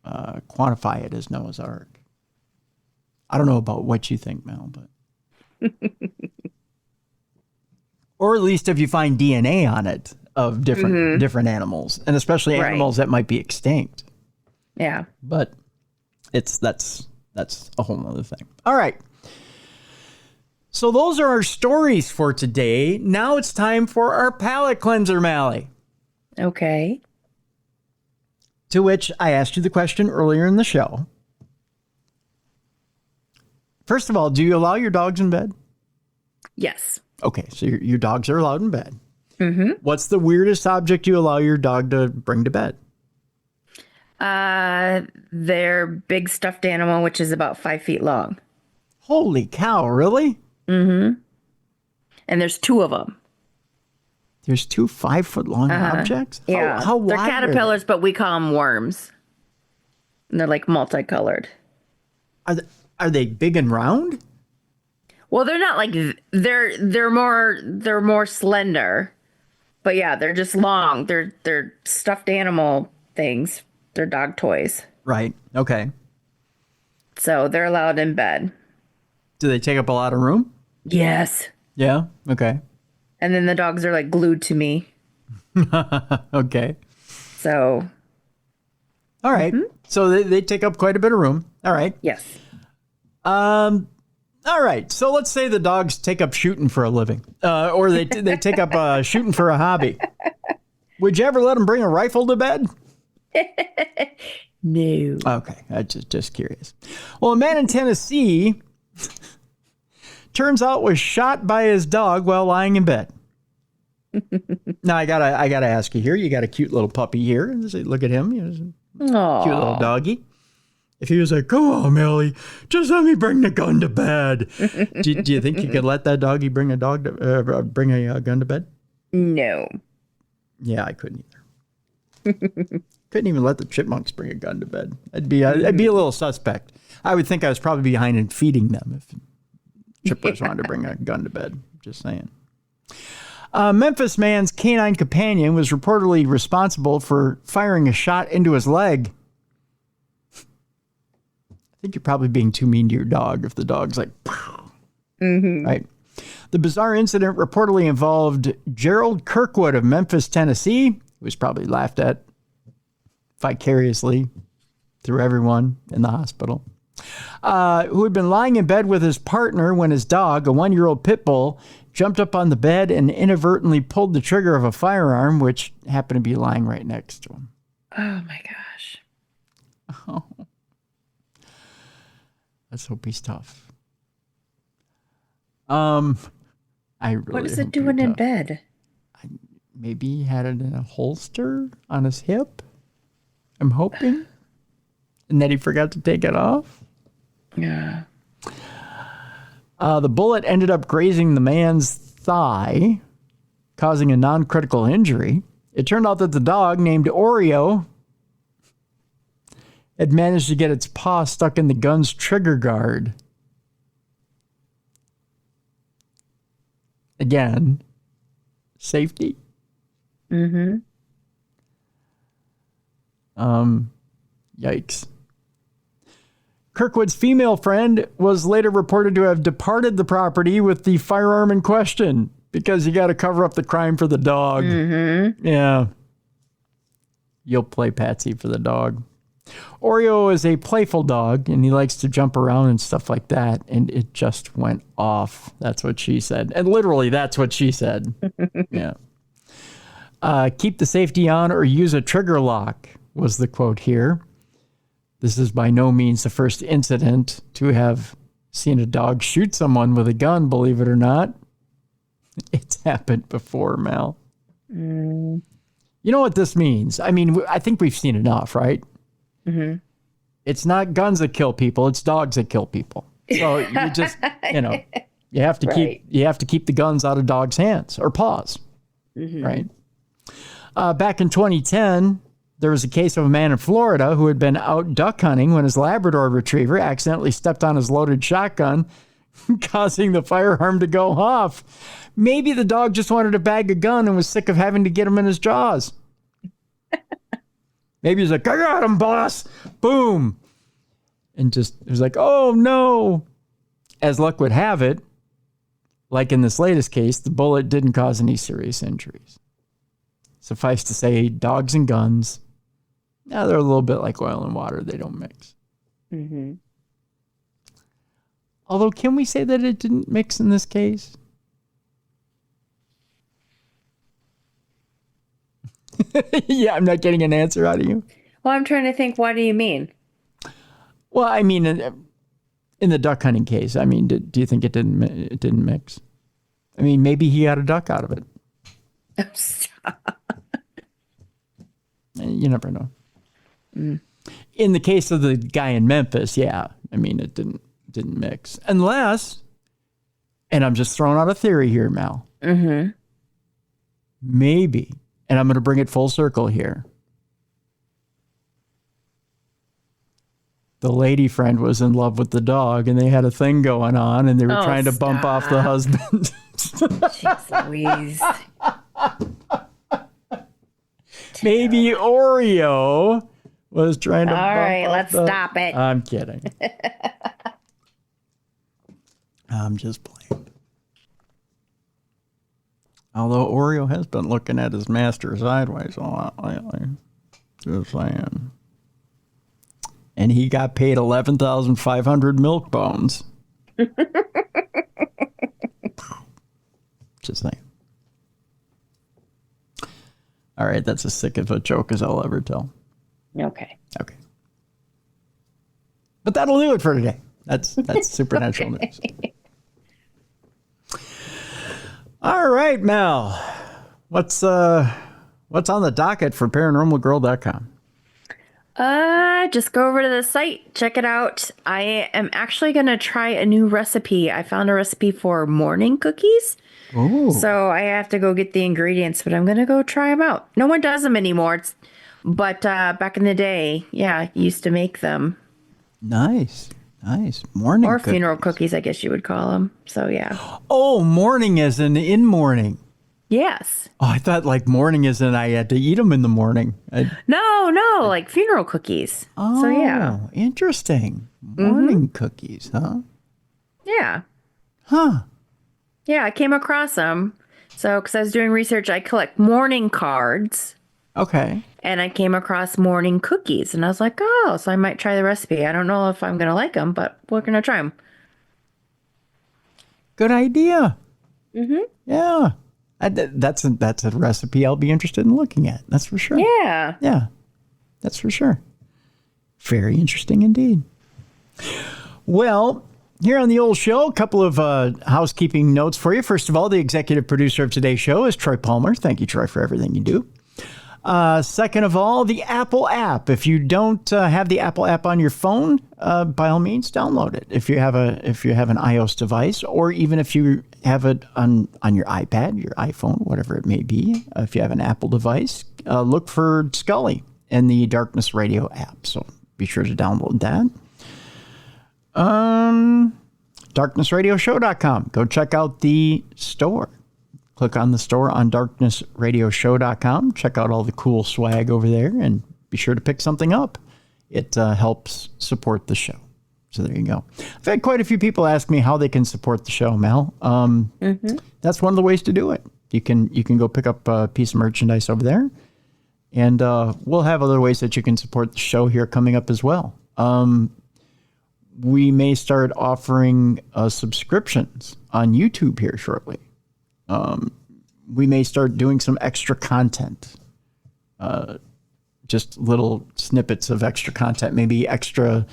quantify it as Noah's Ark. I don't know about what you think, Mel, but or at least if you find DNA on it of different animals, and especially animals that might be extinct. Yeah, but that's a whole nother thing. All right. So those are our stories for today. Now it's time for our palate cleanser, Mallie. Okay. To which I asked you the question earlier in the show. First of all, do you allow your dogs in bed? Yes. Okay, so your dogs are allowed in bed. Mm-hmm. What's the weirdest object you allow your dog to bring to bed? Their big stuffed animal, which is about 5 feet long. Holy cow, really? Mm-hmm. And there's 2 of them. There's 2 5-foot-long objects? Yeah. How they're wide caterpillars, but we call them worms. And they're like multicolored. Are they big and round? Well, they're not like they're more slender. But yeah, they're just long. They're stuffed animal things. They're dog toys. Right. Okay. So they're allowed in bed. Do they take up a lot of room? Yes. Yeah. Okay. And then the dogs are like glued to me. Okay. So. All right. Mm-hmm. So they take up quite a bit of room. All right. Yes. All right. So let's say the dogs take up shooting for a living, or they take up shooting for a hobby. Would you ever let them bring a rifle to bed? No. Okay. I just curious. Well, a man in Tennessee turns out was shot by his dog while lying in bed. Now I gotta ask you here. You got a cute little puppy here. Look at him. Cute little doggy. If he was like, "Go on, Mallie, just let me bring the gun to bed," do you think you could let that doggy bring a gun to bed? No. Yeah, I couldn't either. Couldn't even let the chipmunks bring a gun to bed. I'd be a little suspect. I would think I was probably behind in feeding them if chippers wanted to bring a gun to bed. Just saying. Memphis man's canine companion was reportedly responsible for firing a shot into his leg. I think you're probably being too mean to your dog if the dog's like, right? The bizarre incident reportedly involved Gerald Kirkwood of Memphis, Tennessee, who was probably laughed at vicariously through everyone in the hospital, who had been lying in bed with his partner when his dog, a 1-year-old pit bull, jumped up on the bed and inadvertently pulled the trigger of a firearm, which happened to be lying right next to him. Oh, my gosh. Oh. Let's hope he's tough. I really. What is it doing in bed? Maybe he had it in a holster on his hip. I'm hoping. And then he forgot to take it off. Yeah. The bullet ended up grazing the man's thigh, causing a non-critical injury. It turned out that the dog, named Oreo, had managed to get its paw stuck in the gun's trigger guard. Again, safety. Mm-hmm. Yikes. Kirkwood's female friend was later reported to have departed the property with the firearm in question because you got to cover up the crime for the dog. Mm-hmm. Yeah. You'll play patsy for the dog. Oreo is a playful dog, and he likes to jump around and stuff like that, and it just went off. That's what she said. And literally, that's what she said. Yeah. Keep the safety on or use a trigger lock was the quote here. This is by no means the first incident to have seen a dog shoot someone with a gun, believe it or not. It's happened before, Mal. You know what this means? I mean, I think we've seen enough, right? Mm-hmm. It's not guns that kill people; it's dogs that kill people. So you just, you have to keep the guns out of dogs' hands or paws, right? Back in 2010, there was a case of a man in Florida who had been out duck hunting when his Labrador retriever accidentally stepped on his loaded shotgun, causing the firearm to go off. Maybe the dog just wanted to bag a gun and was sick of having to get him in his jaws. Maybe he's like, I got him, boss. Boom. And just, it was like, oh, no. As luck would have it, like in this latest case, the bullet didn't cause any serious injuries. Suffice to say, dogs and guns, they're a little bit like oil and water. They don't mix. Mm-hmm. Although, can we say that it didn't mix in this case? Yeah, I'm not getting an answer out of you. Well, I'm trying to think, what do you mean? Well, I mean, in the duck hunting case, I mean, do you think it didn't mix? I mean, maybe he got a duck out of it. Stop. You never know. In the case of the guy in Memphis, yeah, I mean, it didn't mix. Unless, and I'm just throwing out a theory here, Mal. Mm-hmm. Maybe, and I'm going to bring it full circle here. The lady friend was in love with the dog, and they had a thing going on, and they were trying to bump off the husband. Jeez Louise. Maybe Oreo was trying to bump off let's stop it. I'm kidding. I'm just playing. Although Oreo has been looking at his master sideways a lot lately. Just saying. And he got paid 11,500 milk bones. Just saying. All right, that's as sick of a joke as I'll ever tell. Okay. But that'll do it for today. That's supernatural news. All right, Mel. What's on the docket for paranormalgirl.com? Just go over to the site, check it out. I am actually going to try a new recipe. I found a recipe for morning cookies. Ooh. So I have to go get the ingredients, but I'm going to go try them out. No one does them anymore. But back in the day, yeah, used to make them. Nice. Morning cookies. Or funeral cookies, I guess you would call them. So, yeah. Oh, morning as in morning. Yes. Oh, I thought like morning as in I had to eat them in the morning. No, like funeral cookies. Oh, so, yeah. Interesting. Morning cookies, huh? Yeah. Huh. Yeah, I came across them. So, because I was doing research, I collect morning cards. Okay. And I came across morning cookies. And I was like, oh, so I might try the recipe. I don't know if I'm going to like them, but we're going to try them. Good idea. Mm-hmm. Yeah. That's a recipe I'll be interested in looking at. That's for sure. Yeah. Yeah. That's for sure. Very interesting indeed. Well, here on the old show, a couple of housekeeping notes for you. First of all, the executive producer of today's show is Troy Palmer. Thank you, Troy, for everything you do. Second of all, the Apple app. If you don't have the Apple app on your phone, by all means, download it. If you have an iOS device, or even if you have it on your iPad, your iPhone, whatever it may be, if you have an Apple device, look for Scully in the Darkness Radio app. So be sure to download that. DarknessRadioshow.com. Go check out the store. Click on the store on darknessradioshow.com. Check out all the cool swag over there and be sure to pick something up. It helps support the show. So there you go. I've had quite a few people ask me how they can support the show, Mel. That's one of the ways to do it. You can go pick up a piece of merchandise over there. And we'll have other ways that you can support the show here coming up as well. We may start offering subscriptions on YouTube here shortly. We may start doing some extra content, just little snippets of extra content, maybe extra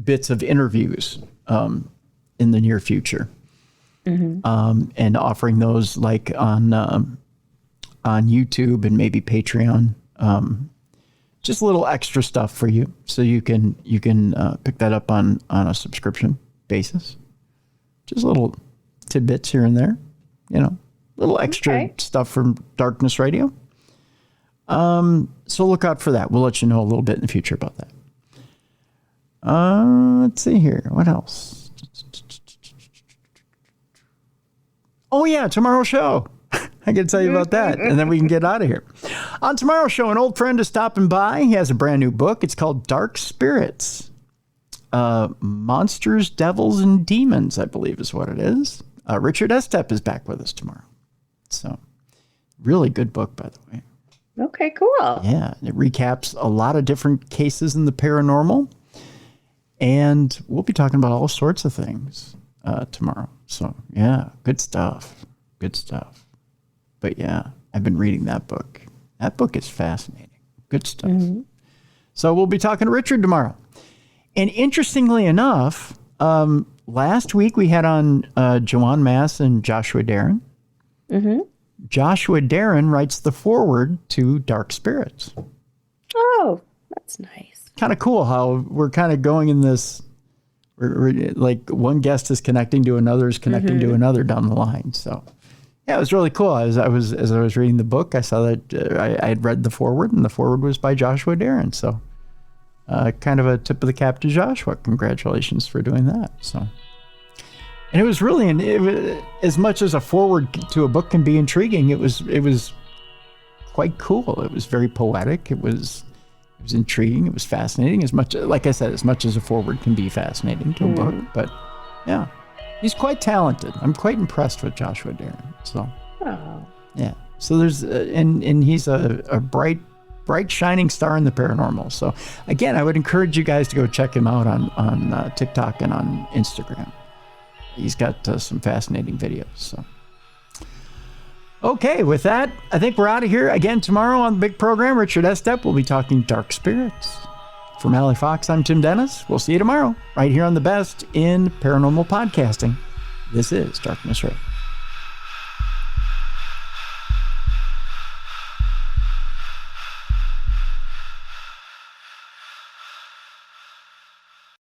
bits of interviews in the near future, and offering those like on YouTube and maybe Patreon. Just a little extra stuff for you, so you can pick that up on a subscription basis. Just little tidbits here and there, little extra stuff from Darkness Radio. So look out for that. We'll let you know a little bit in the future about that. Let's see here. What else? Oh yeah, tomorrow's show. I can tell you about that, and then we can get out of here. On tomorrow's show, an old friend is stopping by. He has a brand new book. It's called Dark Spirits. Monsters, Devils, and Demons, I believe is what it is. Richard Estep is back with us tomorrow. So, really good book, by the way. Okay, cool. Yeah, it recaps a lot of different cases in the paranormal. And we'll be talking about all sorts of things tomorrow. So, yeah, good stuff. Good stuff. But yeah, I've been reading that book. That book is fascinating. Good stuff. Mm-hmm. So we'll be talking to Richard tomorrow. And interestingly enough, last week we had on Joanne Mass and Joshua Darren. Mm-hmm. Joshua Darren writes the foreword to Dark Spirits. Oh, that's nice. Kind of cool how we're kind of going in this, we're like one guest is connecting to another is connecting to another down the line. So yeah, it was really cool. As I was reading the book, I saw that I had read the foreword, and the foreword was by Joshua Darren. So kind of a tip of the cap to Joshua. Congratulations for doing that. So. And it was really, as much as a foreword to a book can be intriguing, it was quite cool. It was very poetic. It was intriguing. It was fascinating. As much, like I said, as much as a foreword can be fascinating to a book. But yeah, he's quite talented. I'm quite impressed with Joshua Darren. So yeah. So there's and he's a bright shining star in the paranormal. So again, I would encourage you guys to go check him out on TikTok and on Instagram. He's got some fascinating videos. So, okay, with that, I think we're out of here. Again, tomorrow on the big program, Richard Estep will be talking Dark Spirits. For Mallie Fox, I'm Tim Dennis. We'll see you tomorrow, right here on the best in paranormal podcasting. This is Darkness Radio.